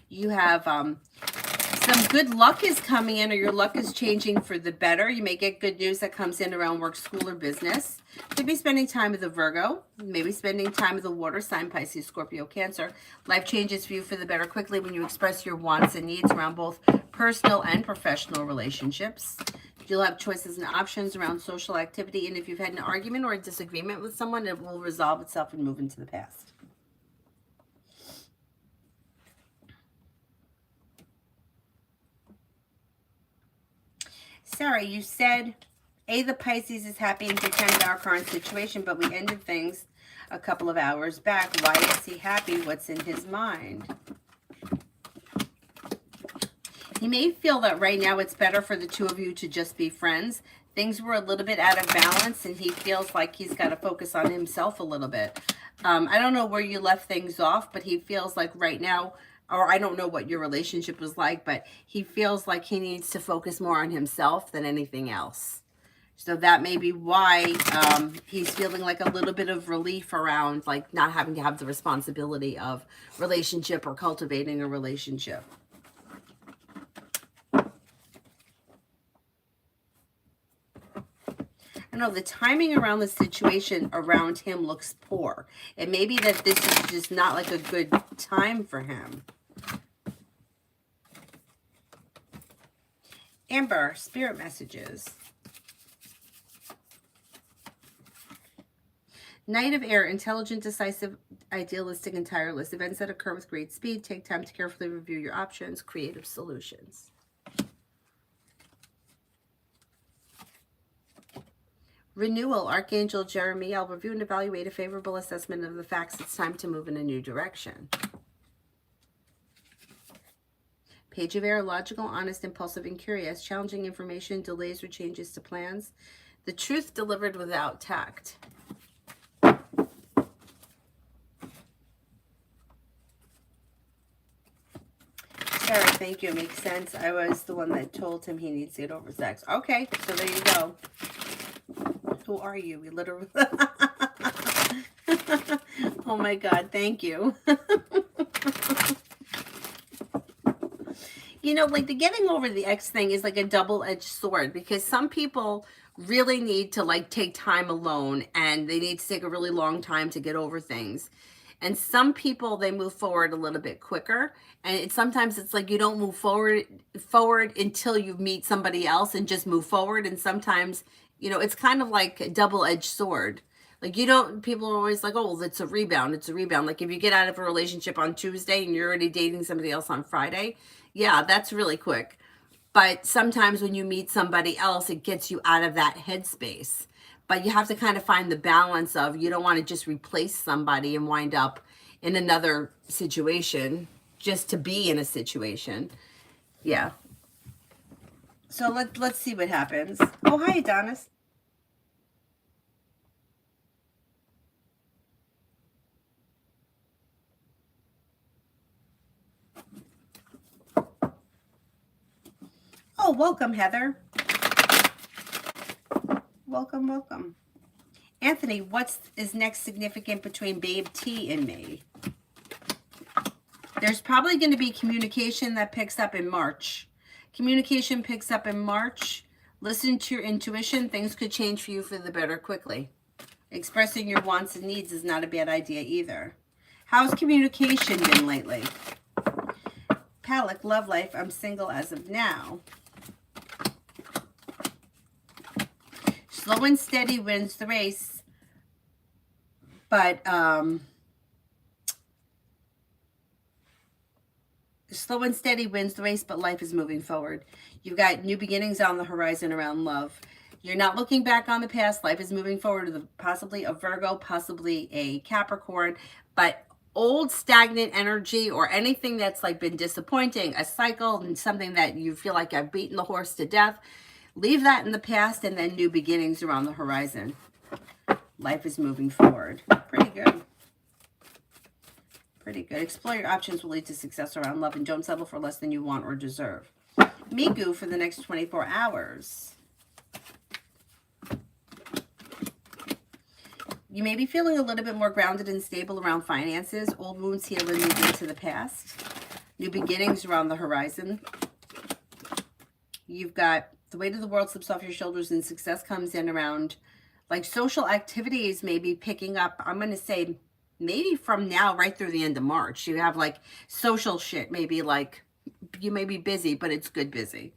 You have some good luck is coming in, or your luck is changing for the better. You may get good news that comes in around work, school, or business. Could be spending time with a Virgo. Maybe spending time with a water sign, Pisces, Scorpio, Cancer. Life changes for you for the better quickly when you express your wants and needs around both personal and professional relationships. You'll have choices and options around social activity. And if you've had an argument or a disagreement with someone, it will resolve itself and move into the past. Sarah, you said, the Pisces is happy and content with our current situation, but we ended things a couple of hours back. Why is he happy? What's in his mind? He may feel that right now it's better for the two of you to just be friends. Things were a little bit out of balance, and he feels like he's got to focus on himself a little bit. I don't know where you left things off, but he feels like right now, or I don't know what your relationship was like, but he feels like he needs to focus more on himself than anything else. So that may be why he's feeling like a little bit of relief around like not having to have the responsibility of relationship or cultivating a relationship. I know the timing around the situation around him looks poor. It may be that this is just not like a good time for him. Amber, spirit messages. Knight of Air, intelligent, decisive, idealistic, and tireless. Events that occur with great speed. Take time to carefully review your options. Creative solutions. Renewal, Archangel Jeremiah, review and evaluate a favorable assessment of the facts. It's time to move in a new direction. Page of Air, logical, honest, impulsive, and curious. Challenging information, delays or changes to plans. The truth delivered without tact. Sarah, thank you. It makes sense. I was the one that told him he needs to get over sex. Okay, so there you go. Who are you? We literally... Oh my God, thank you. You know, like the getting over the ex thing is like a double-edged sword, because some people really need to like take time alone, and they need to take a really long time to get over things. And some people, they move forward a little bit quicker. And sometimes it's like you don't move forward until you meet somebody else and just move forward. And sometimes, you know, it's kind of like a double-edged sword. Like you don't, people are always like, oh, well, it's a rebound. It's a rebound. Like if you get out of a relationship on Tuesday and you're already dating somebody else on Friday, yeah, that's really quick. But sometimes when you meet somebody else, it gets you out of that headspace. But you have to kind of find the balance of, you don't want to just replace somebody and wind up in another situation just to be in a situation. Yeah. So let's see what happens. Oh, hi, Adonis. Oh, welcome, Heather. Welcome, welcome. Anthony, what is next significant between Babe T and me? There's probably going to be communication that picks up in March. Communication picks up in March. Listen to your intuition. Things could change for you for the better quickly. Expressing your wants and needs is not a bad idea either. How's communication been lately? Palak, love life. I'm single as of now. Slow and steady wins the race. But, slow and steady wins the race, but life is moving forward. You've got new beginnings on the horizon around love. You're not looking back on the past. Life is moving forward with possibly a Virgo, possibly a Capricorn, but old stagnant energy or anything that's like been disappointing, a cycle and something that you feel like I've beaten the horse to death, leave that in the past and then new beginnings around the horizon. Life is moving forward. Pretty good. Pretty good. Explore your options will lead to success around love and don't settle for less than you want or deserve. Migu for the next 24 hours. You may be feeling a little bit more grounded and stable around finances. Old wounds heal and move into the past. New beginnings around the horizon. You've got the weight of the world slips off your shoulders and success comes in around like social activities maybe picking up. I'm going to say maybe from now right through the end of March. You have like social shit, maybe like you may be busy, but it's good busy.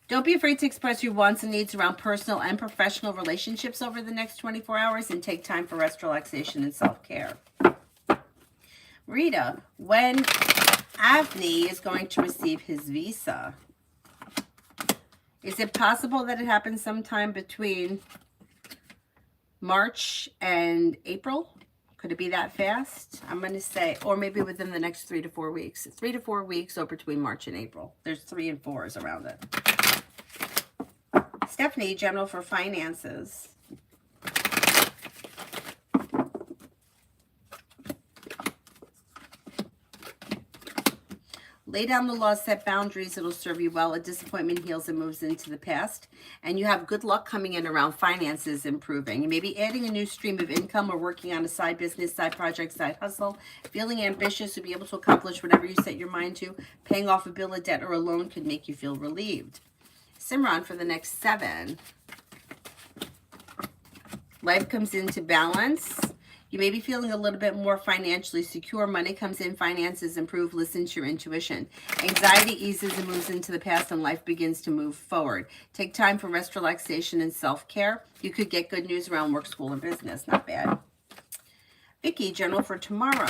Don't be afraid to express your wants and needs around personal and professional relationships over the next 24 hours and take time for rest, relaxation, and self-care. Rita, when Avni is going to receive his visa? Is it possible that it happens sometime between March and April? Could it be that fast? I'm going to say, or maybe within the next 3 to 4 weeks. 3 to 4 weeks or between March and April. There's 3 and 4s around it. Stephanie, general for finances. Lay down the law, set boundaries. It'll serve you well. A disappointment heals and moves into the past. And you have good luck coming in around finances improving. You may be adding a new stream of income or working on a side business, side project, side hustle. Feeling ambitious to be able to accomplish whatever you set your mind to. Paying off a bill, a debt, or a loan could make you feel relieved. Simran for the next 7. Life comes into balance. You may be feeling a little bit more financially secure. Money comes in, finances improve. Listen to your intuition. Anxiety eases and moves into the past and life begins to move forward. Take time for rest, relaxation, and self-care. You could get good news around work, school, and business. Not bad. Vicky, general for tomorrow.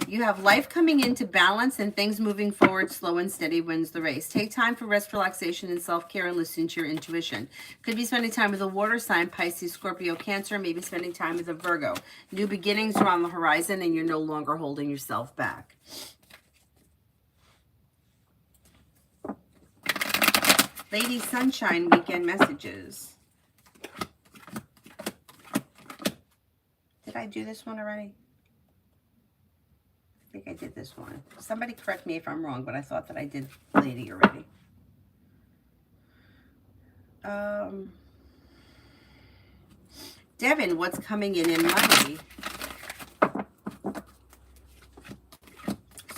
You have life coming into balance and things moving forward. Slow and steady wins the race. Take time for rest, relaxation, and self-care and listen to your intuition. Could be spending time with a water sign, Pisces, Scorpio, Cancer, maybe spending time with a Virgo. New beginnings are on the horizon and you're no longer holding yourself back. Lady Sunshine weekend messages. Did I do this one already? I think I did this one. Somebody correct me if I'm wrong, but I thought that I did Lady already. Devin, what's coming in money?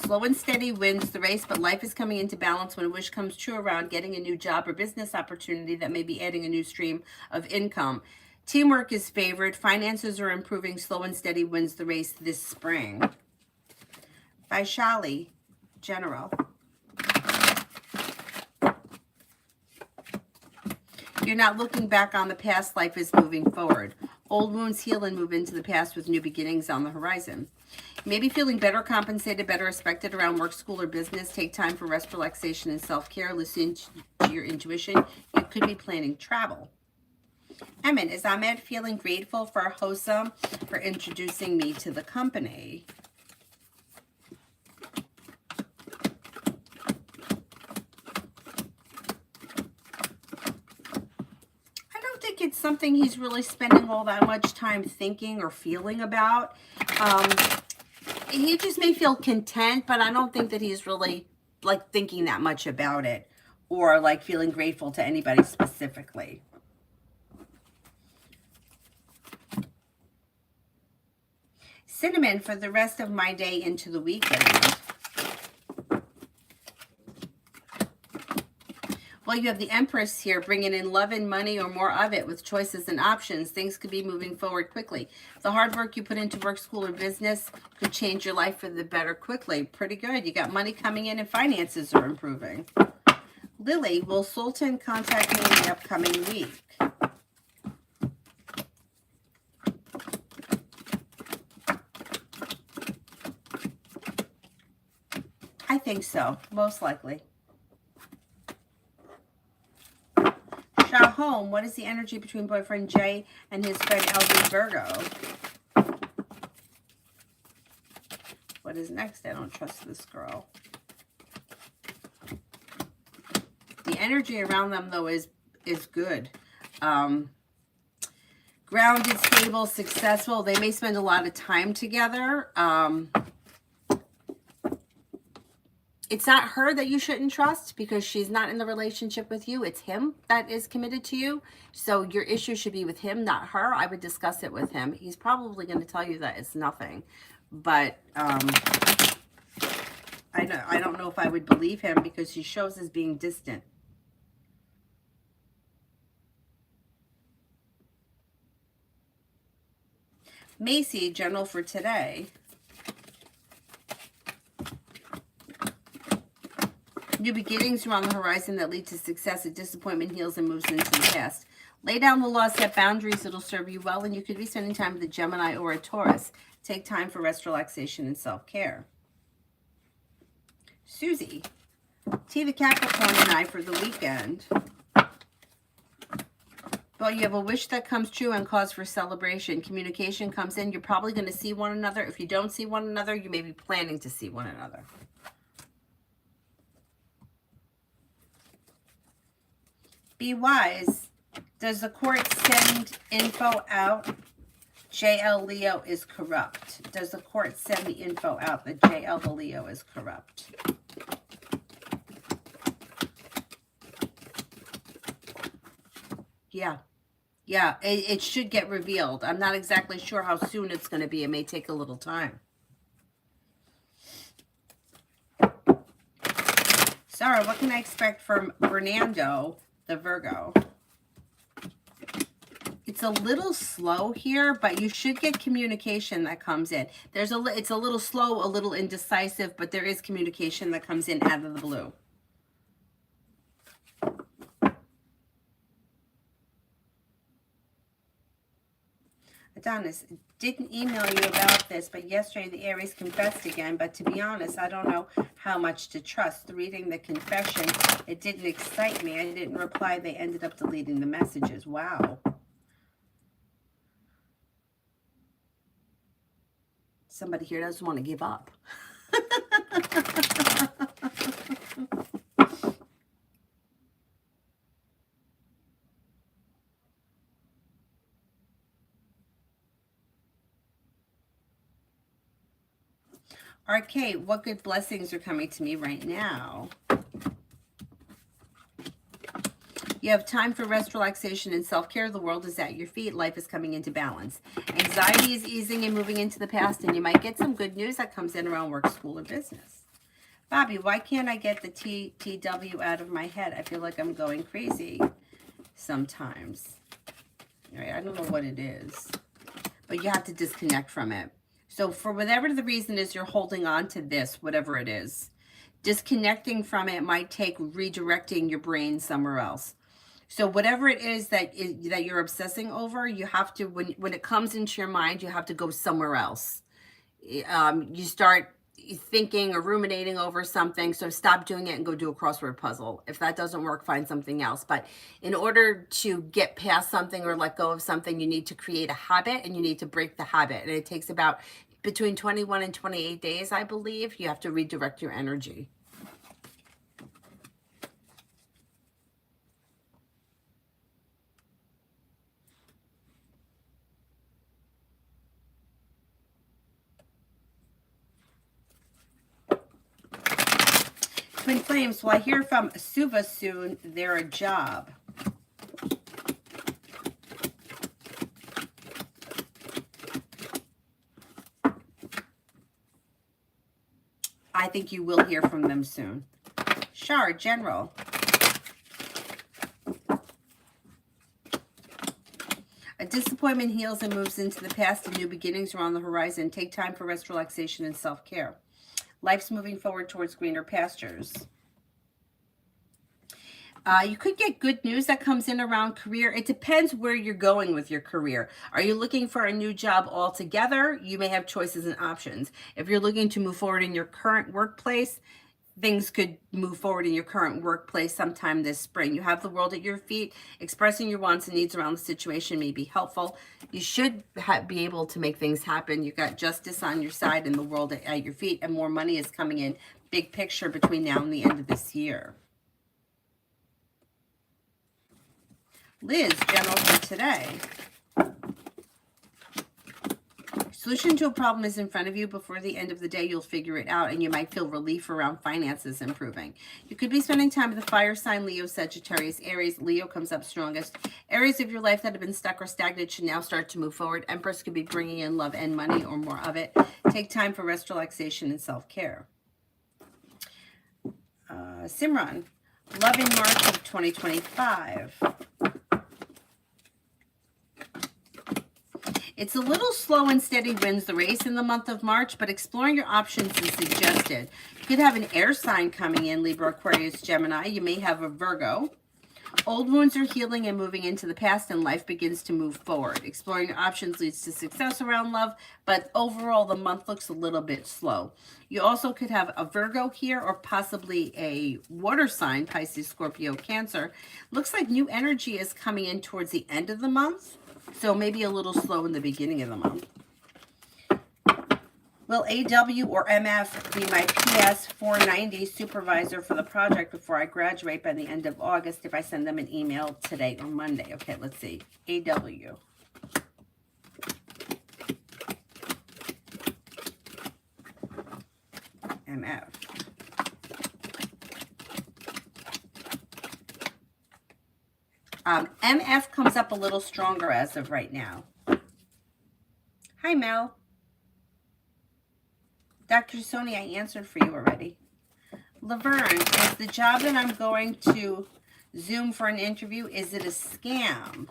Slow and steady wins the race, but life is coming into balance when a wish comes true around getting a new job or business opportunity that may be adding a new stream of income. Teamwork is favored. Finances are improving. Slow and steady wins the race this spring. Vaishali, general. You're not looking back on the past. Life is moving forward. Old wounds heal and move into the past with new beginnings on the horizon. You may be feeling better compensated, better respected around work, school, or business. Take time for rest, relaxation, and self-care. Listen to your intuition. You could be planning travel. Emin, is Ahmed feeling grateful for Hossam for introducing me to the company? It's something he's really spending all that much time thinking or feeling about. He just may feel content, but I don't think that he's really like thinking that much about it or like feeling grateful to anybody specifically. Cinnamon for the rest of my day into the weekend. Well, you have the Empress here, bringing in love and money or more of it with choices and options. Things could be moving forward quickly. The hard work you put into work, school, or business could change your life for the better quickly. Pretty good. You got money coming in and finances are improving. Lily, will Sultan contact me in the upcoming week? I think so, most likely. Shahom, what is the energy between boyfriend Jay and his friend LV Virgo? What is next? I don't trust this girl. The energy around them, though, is good. Grounded, stable, successful. They may spend a lot of time together. It's not her that you shouldn't trust because she's not in the relationship with you. It's him that is committed to you. So your issue should be with him, not her. I would discuss it with him. He's probably going to tell you that it's nothing. But I don't know if I would believe him because he shows as being distant. Macy, general for today. New beginnings are on the horizon that lead to success. A disappointment heals and moves into the past. Lay down the law, set boundaries. It'll serve you well, and you could be spending time with a Gemini or a Taurus. Take time for rest, relaxation, and self-care. Susie, T the Capricorn and I for the weekend. Well, you have a wish that comes true and cause for celebration. Communication comes in. You're probably going to see one another. If you don't see one another, you may be planning to see one another. Be wise. Does the court send info out? JL Leo is corrupt. Does the court send the info out that JL the Leo is corrupt? Yeah. Yeah, it should get revealed. I'm not exactly sure how soon it's going to be. It may take a little time. Sarah, what can I expect from Fernando, the Virgo? It's a little slow here, but you should get communication that comes in. It's a little slow, a little indecisive, but there is communication that comes in out of the blue. Adonis, didn't email you about this, but yesterday the Aries confessed again. But to be honest, I don't know how much to trust. Reading the confession, it didn't excite me. I didn't reply. They ended up deleting the messages. Wow. Somebody here doesn't want to give up. RK, what good blessings are coming to me right now? You have time for rest, relaxation, and self-care. The world is at your feet. Life is coming into balance. Anxiety is easing and moving into the past, and you might get some good news that comes in around work, school, or business. Bobby, why can't I get the TW out of my head? I feel like I'm going crazy sometimes. All right, I don't know what it is, but you have to disconnect from it. So for whatever the reason is you're holding on to this, whatever it is, disconnecting from it might take redirecting your brain somewhere else. So whatever it is that you're obsessing over, you have to, when it comes into your mind, you have to go somewhere else. You start thinking or ruminating over something, so stop doing it and go do a crossword puzzle. If that doesn't work, find something else. But in order to get past something or let go of something, you need to create a habit and you need to break the habit. And it takes about between 21 and 28 days, I believe. You have to redirect your energy. Twin Flames, will I hear from Suva soon? They're a job. I think you will hear from them soon. Shar, General. A disappointment heals and moves into the past, and new beginnings are on the horizon. Take time for rest, relaxation, and self-care. Life's moving forward towards greener pastures. You could get good news that comes in around career. It depends where you're going with your career. Are you looking for a new job altogether? You may have choices and options. If you're looking to move forward in your current workplace, things could move forward in your current workplace sometime this spring. You have the world at your feet. Expressing your wants and needs around the situation may be helpful. You should be able to make things happen. You've got justice on your side and the world at your feet, and more money is coming in. Big picture between now and the end of this year. Liz, General for today. Solution to a problem is in front of you. Before the end of the day, you'll figure it out, and you might feel relief around finances improving. You could be spending time with the fire sign, Leo, Sagittarius, Aries. Leo comes up strongest. Areas of your life that have been stuck or stagnant should now start to move forward. Empress could be bringing in love and money, or more of it. Take time for rest, relaxation, and self-care. Simran, love in March of 2025. It's a little slow and steady wins the race in the month of March, but exploring your options is suggested. You could have an air sign coming in, Libra, Aquarius, Gemini. You may have a Virgo. Old wounds are healing and moving into the past, and life begins to move forward. Exploring your options leads to success around love, but overall the month looks a little bit slow. You also could have a Virgo here, or possibly a water sign, Pisces, Scorpio, Cancer. Looks like new energy is coming in towards the end of the month. So maybe a little slow in the beginning of the month. Will AW or MF be my PS 490 supervisor for the project before I graduate by the end of August if I send them an email today or Monday? Okay, let's see. AW. MF. MF comes up a little stronger as of right now. Hi, Mel. Dr. Sony, I answered for you already. Laverne, is the job that I'm going to Zoom for an interview, is it a scam?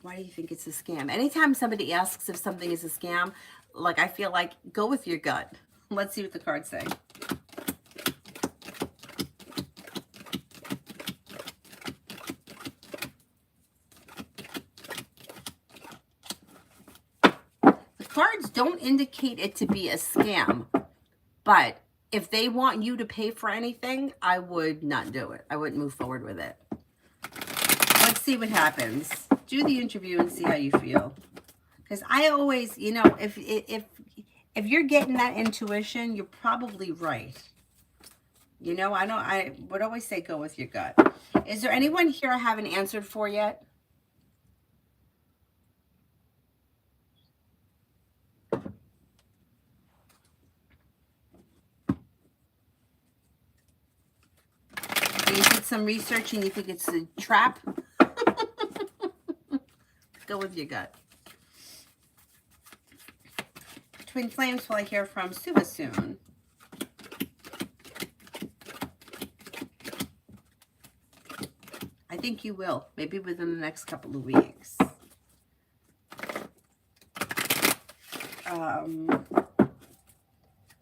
Why do you think it's a scam? Anytime somebody asks if something is a scam, like, I feel like, go with your gut. Let's see what the cards say. Cards don't indicate it to be a scam, but if they want you to pay for anything, I would not do it. I wouldn't move forward with it. Let's see what happens. Do the interview and see how you feel. Because I always, you know, if you're getting that intuition, you're probably right. You know, I would always say go with your gut. Is there anyone here I haven't answered for yet? You did some research and you think it's a trap? Go with your gut. Twin Flames, will I hear from Suva soon? I think you will. Maybe within the next couple of weeks.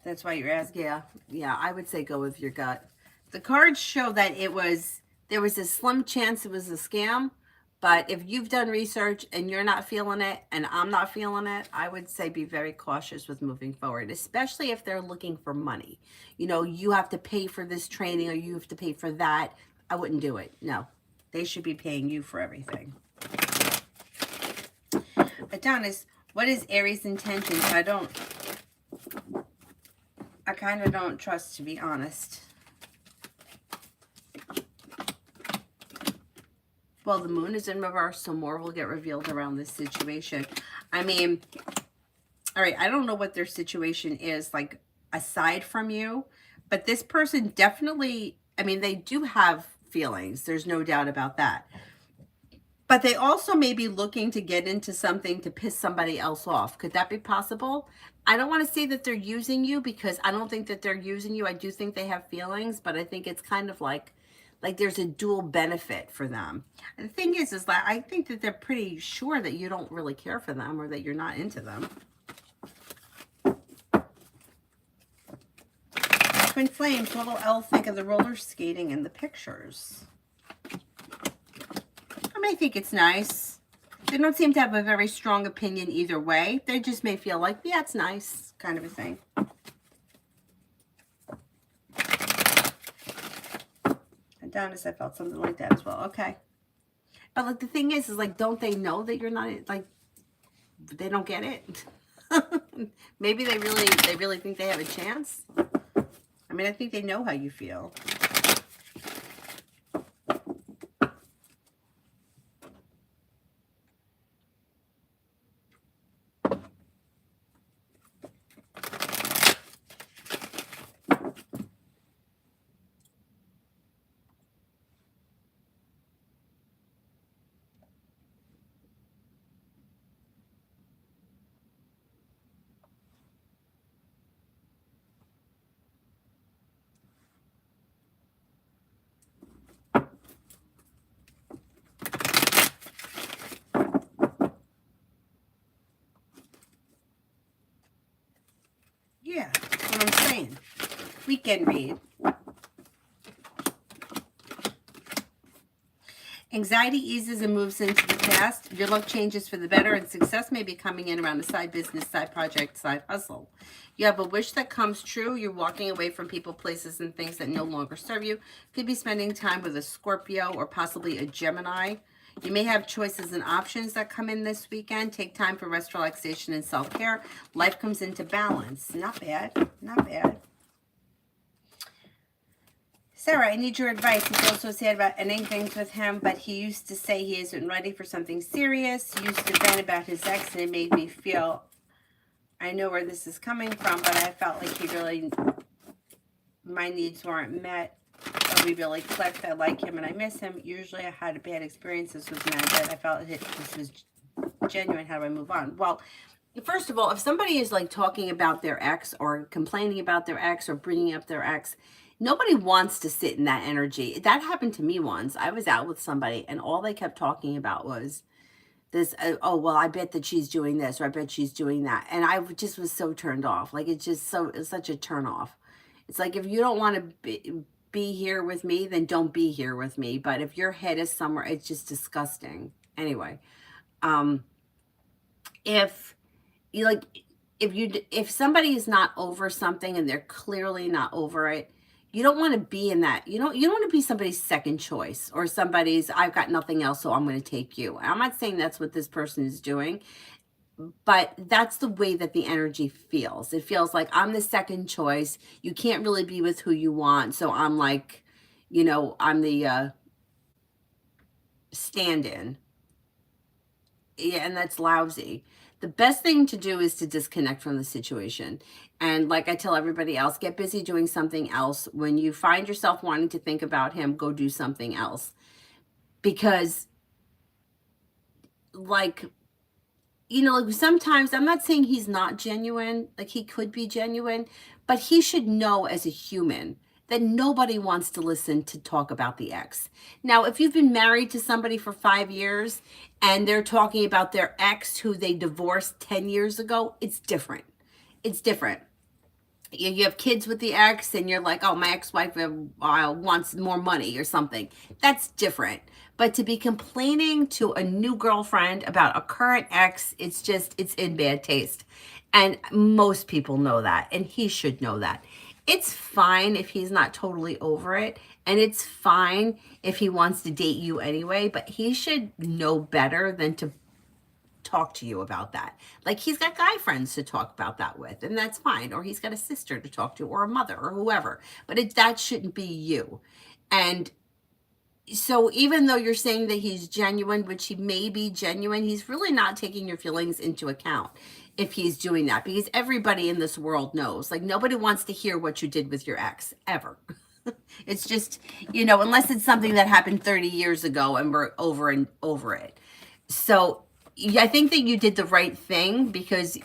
That's why you're asking. Yeah, I would say go with your gut. The cards show that there was a slim chance it was a scam, but if you've done research and you're not feeling it and I'm not feeling it, I would say be very cautious with moving forward, especially if they're looking for money. You know, you have to pay for this training or you have to pay for that. I wouldn't do it. No, they should be paying you for everything. Adonis, what is Aries' intentions? I kind of don't trust, to be honest. Well, the moon is in reverse, so more will get revealed around this situation. I mean, all right, I don't know what their situation is, like, aside from you, But this person definitely, I mean, they do have feelings. There's no doubt about that. But they also may be looking to get into something to piss somebody else off. Could that be possible? I don't want to say that they're using you, because I don't think that they're using you. I do think they have feelings, but I think it's kind of like there's a dual benefit for them. And the thing is that I think that they're pretty sure that you don't really care for them, or that you're not into them. Twin flames, what will Elle think of the roller skating in the pictures? I may think it's nice. They don't seem to have a very strong opinion either way. They just may feel like, yeah, it's nice, kind of a thing. Adonis, I felt something like that as well. Okay. But like the thing is like, don't they know that you're not, like, they don't get it? Maybe they really think they have a chance. I mean, I think they know how you feel. Yeah, that's what I'm saying. Weekend read. Anxiety eases and moves into the past. Your luck changes for the better, and success may be coming in around a side business, side project, side hustle. You have a wish that comes true. You're walking away from people, places, and things that no longer serve you. Could be spending time with a Scorpio or possibly a Gemini. You may have choices and options that come in this weekend. Take time for rest, relaxation, and self-care. Life comes into balance. Not bad. Not bad. Sarah, I need your advice. He feels so sad about ending things with him, but he used to say he isn't ready for something serious. He used to vent about his ex, and it made me feel, I know where this is coming from, but I felt like my needs weren't met. But we really clicked. I like him and I miss him. Usually I had bad experiences with men, but I felt this was genuine. How do I move on? Well, first of all, if somebody is like talking about their ex or complaining about their ex or bringing up their ex, nobody wants to sit in that energy. That happened to me once. I was out with somebody and all they kept talking about was this, oh, well, I bet that she's doing this, or I bet she's doing that. And I just was so turned off. Like, it's such a turn off. It's like, if you don't want to be here with me, then don't be here with me. But if your head is somewhere, it's just disgusting. Anyway, if you like, if somebody is not over something and they're clearly not over it, you don't want to be in that. You don't want to be somebody's second choice or somebody's, I've got nothing else, so I'm going to take you. I'm not saying that's what this person is doing, but that's the way that the energy feels. It feels like I'm the second choice. You can't really be with who you want. So I'm like, I'm the stand-in. Yeah, and that's lousy. The best thing to do is to disconnect from the situation. And like I tell everybody else, get busy doing something else. When you find yourself wanting to think about him, go do something else. Because like sometimes, I'm not saying he's not genuine, like he could be genuine, but he should know as a human that nobody wants to listen to talk about the ex. Now, if you've been married to somebody for 5 years and they're talking about their ex who they divorced 10 years ago, it's different. It's different. You have kids with the ex and you're like, oh, my ex-wife wants more money or something. That's different. But to be complaining to a new girlfriend about a current ex, it's in bad taste. And most people know that, and he should know that. It's fine if he's not totally over it, and it's fine if he wants to date you anyway, but he should know better than to talk to you about that. Like, he's got guy friends to talk about that with, and that's fine. Or he's got a sister to talk to, or a mother, or whoever. But that shouldn't be you. And So even though you're saying that he's genuine, which he may be genuine, he's really not taking your feelings into account if he's doing that, because everybody in this world knows, like, nobody wants to hear what you did with your ex ever. It's just, unless it's something that happened 30 years ago and we're over and over it. So I think that you did the right thing, because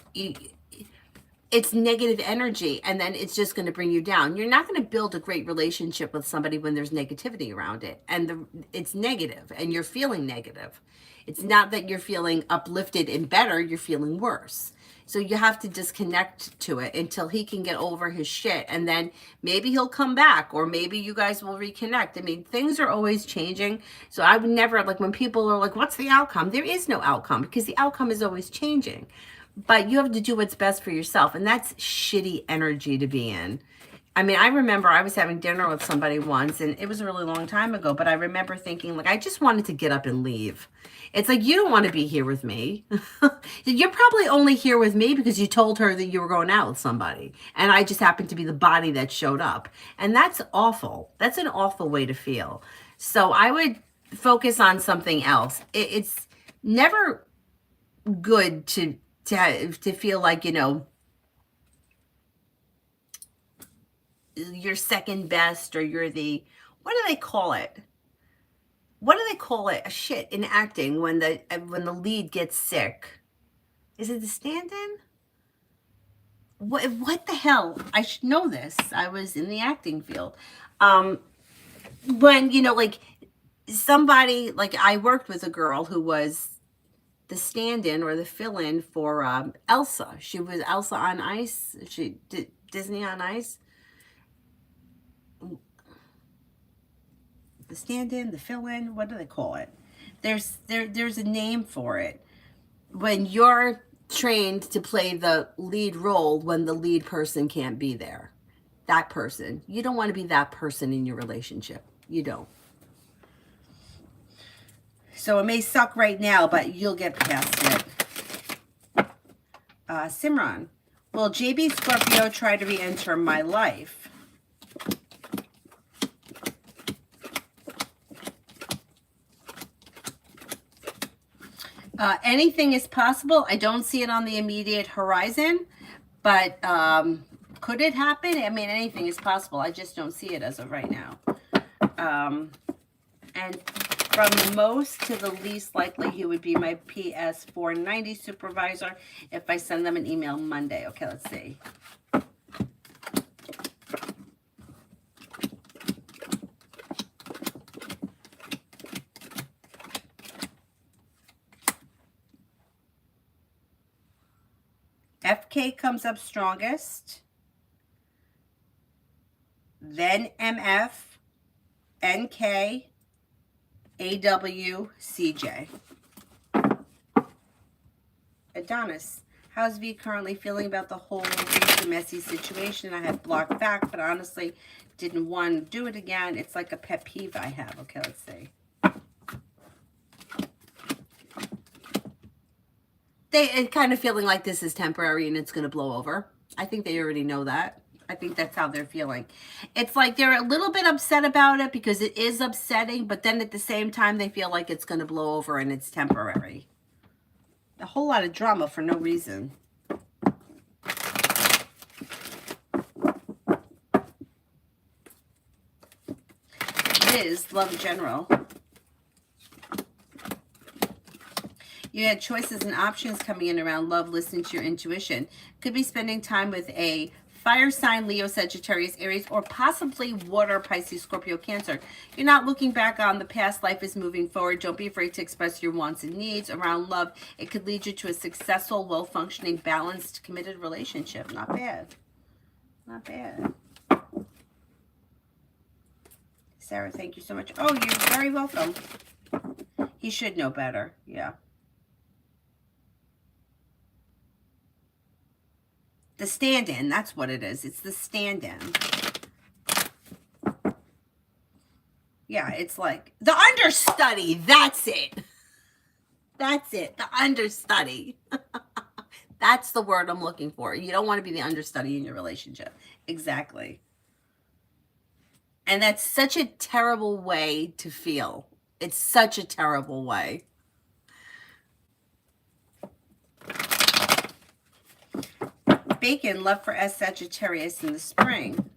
it's negative energy, and then it's just going to bring you down. You're not going to build a great relationship with somebody when there's negativity around it, and it's negative and you're feeling negative. It's not that you're feeling uplifted and better, you're feeling worse. So you have to disconnect to it until he can get over his shit, and then maybe he'll come back, or maybe you guys will reconnect. I mean, things are always changing. So I would never, like, when people are like, what's the outcome? There is no outcome, because the outcome is always changing. But you have to do what's best for yourself, and that's shitty energy to be in. I mean, I remember I was having dinner with somebody once, and it was a really long time ago, but I remember thinking, like, I just wanted to get up and leave. It's like, you don't want to be here with me. You're probably only here with me because you told her that you were going out with somebody, and I just happened to be the body that showed up. And that's awful. That's an awful way to feel. So I would focus on something else. It's never good to feel like, you're second best, or you're the, what do they call it? Shit, in acting, when the lead gets sick. Is it the stand-in? What the hell? I should know this. I was in the acting field. When, like, somebody, like, I worked with a girl who was the stand-in or the fill-in for Elsa. She was Elsa on Ice. She did Disney on Ice. The stand-in, the fill-in, what do they call it? There's a name for it. When you're trained to play the lead role when the lead person can't be there. That person. You don't want to be that person in your relationship. You don't. So it may suck right now, but you'll get past it. Simran. Will JB Scorpio try to re-enter my life? Anything is possible. I don't see it on the immediate horizon, but could it happen? I mean, anything is possible. I just don't see it as of right now. And from the most to the least likely, he would be my PS 490 supervisor if I send them an email Monday. Okay, let's see. FK comes up strongest, then MF, NK, AW, CJ. Adonis. How's V currently feeling about the whole messy situation? I had blocked back, but honestly didn't want to do it again. It's like a pet peeve I have. Okay, let's see. They kind of feeling like this is temporary and it's going to blow over. I think they already know that. I think that's how they're feeling. It's like they're a little bit upset about it because it is upsetting, but then at the same time, they feel like it's going to blow over and it's temporary. A whole lot of drama for no reason. Liz, love general. You had choices and options coming in around love. Listen to your intuition. Could be spending time with a fire sign, Leo, Sagittarius, Aries, or possibly water, Pisces, Scorpio, Cancer. You're not looking back on the past. Life is moving forward. Don't be afraid to express your wants and needs. Around love, it could lead you to a successful, well-functioning, balanced, committed relationship. Not bad. Not bad. Sarah, thank you so much. Oh, you're very welcome. He should know better. Yeah. The stand-in, that's what it is. It's the stand-in. Yeah, it's like the understudy. That's it. That's it. The understudy. That's the word I'm looking for. You don't want to be the understudy in your relationship. Exactly. And that's such a terrible way to feel. It's such a terrible way. Bacon, love for S Sagittarius in the spring.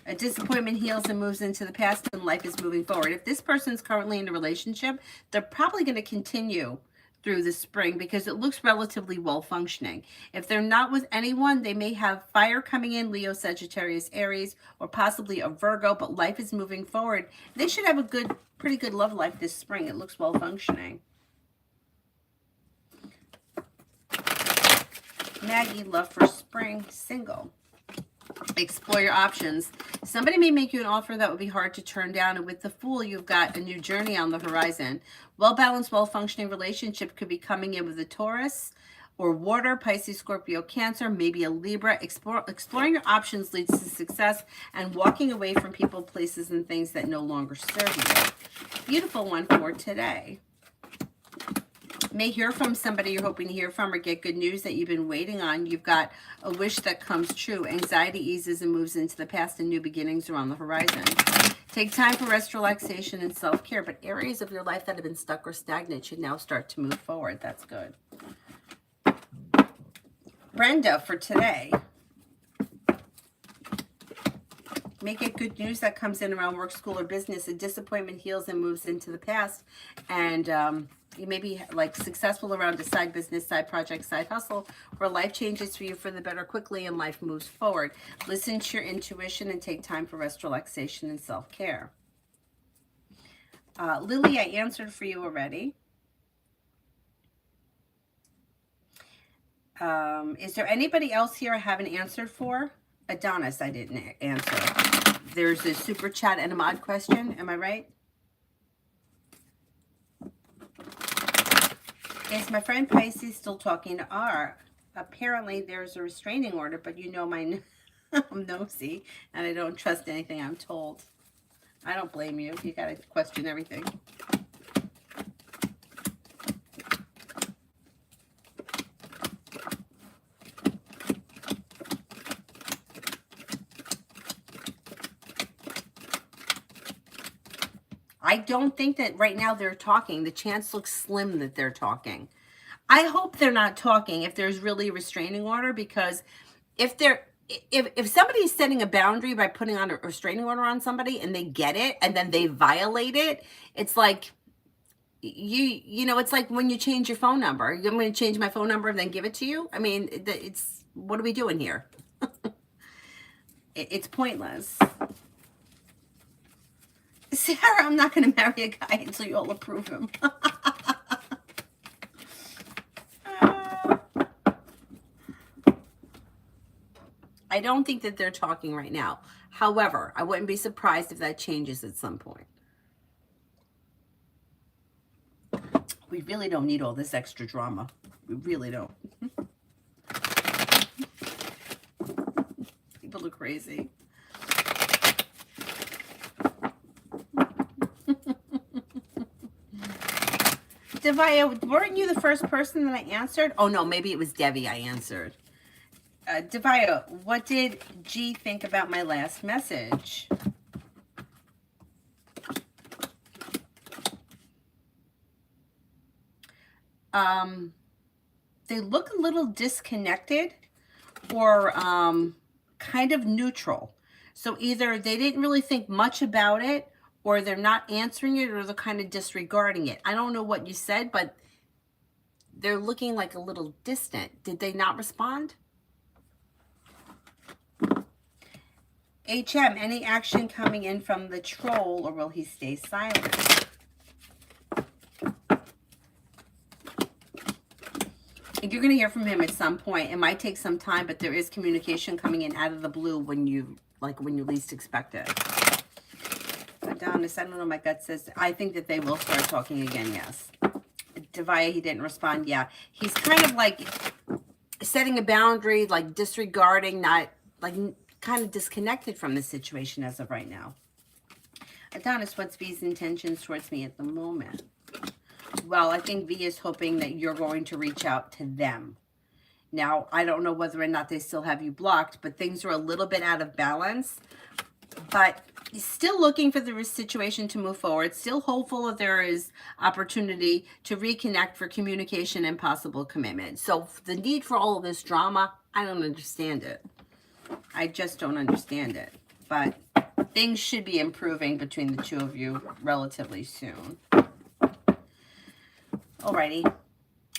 A disappointment heals and moves into the past, and life is moving forward. If this person's currently in a relationship, they're probably going to continue through the spring because it looks relatively well functioning. If they're not with anyone, they may have fire coming in, Leo, Sagittarius, Aries, or possibly a Virgo, but life is moving forward. They should have a pretty good love life this spring. It looks well functioning. Maggie, love for spring, single. Explore your options. Somebody may make you an offer that would be hard to turn down, and with the Fool, you've got a new journey on the horizon. Well-balanced, well-functioning relationship could be coming in with a Taurus or Water, Pisces, Scorpio, Cancer, maybe a Libra. Exploring your options leads to success and walking away from people, places, and things that no longer serve you. Beautiful one for today. May hear from somebody you're hoping to hear from or get good news that you've been waiting on. You've got a wish that comes true. Anxiety eases and moves into the past, and new beginnings are on the horizon. Take time for rest, relaxation, and self-care. But areas of your life that have been stuck or stagnant should now start to move forward. That's good. Brenda, for today. May get good news that comes in around work, school, or business. A disappointment heals and moves into the past. And you may be like successful around a side business, side project, side hustle, where life changes for you for the better quickly and life moves forward. Listen to your intuition and take time for rest, relaxation, and self-care. Lily, I answered for you already. Is there anybody else here I haven't answered for? Adonis, I didn't answer. There's a super chat and a mod question. Am I right? Is my friend Pisces still talking to R? Apparently there's a restraining order, but you know I'm nosy and I don't trust anything I'm told. I don't blame you. You got to question everything. I don't think that right now they're talking. The chance looks slim that they're talking. I hope they're not talking if there's really a restraining order, because if somebody's setting a boundary by putting on a restraining order on somebody and they get it and then they violate it, it's like you know, it's like when you change your phone number. I'm going to change my phone number and then give it to you. I mean, it's what are we doing here? It's pointless. Sarah, I'm not going to marry a guy until you all approve him. I don't think that they're talking right now. However, I wouldn't be surprised if that changes at some point. We really don't need all this extra drama. We really don't. People are crazy. Devia, weren't you the first person that I answered? Oh, no, maybe it was Debbie I answered. Devia, what did G think about my last message? They look a little disconnected or kind of neutral. So either they didn't really think much about it, or they're not answering it, or they're kind of disregarding it. I don't know what you said, but they're looking like a little distant. Did they not respond? HM, any action coming in from the troll, or will he stay silent? If you're going to hear from him at some point, it might take some time, but there is communication coming in out of the blue when you least expect it. Adonis, I don't know, my gut says, I think that they will start talking again, yes. Devia, he didn't respond, yeah. He's kind of like setting a boundary, like disregarding, not, like kind of disconnected from the situation as of right now. Adonis, what's V's intentions towards me at the moment? Well, I think V is hoping that you're going to reach out to them. Now, I don't know whether or not they still have you blocked, but things are a little bit out of balance. But still looking for the situation to move forward, still hopeful that there is opportunity to reconnect for communication and possible commitment. So the need for all of this drama, I don't understand it. I just don't understand it. But things should be improving between the two of you relatively soon. Alrighty.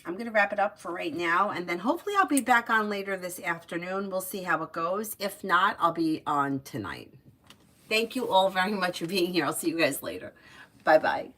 I'm going to wrap it up for right now, and then hopefully I'll be back on later this afternoon. We'll see how it goes. If not, I'll be on tonight. Thank you all very much for being here. I'll see you guys later. Bye-bye.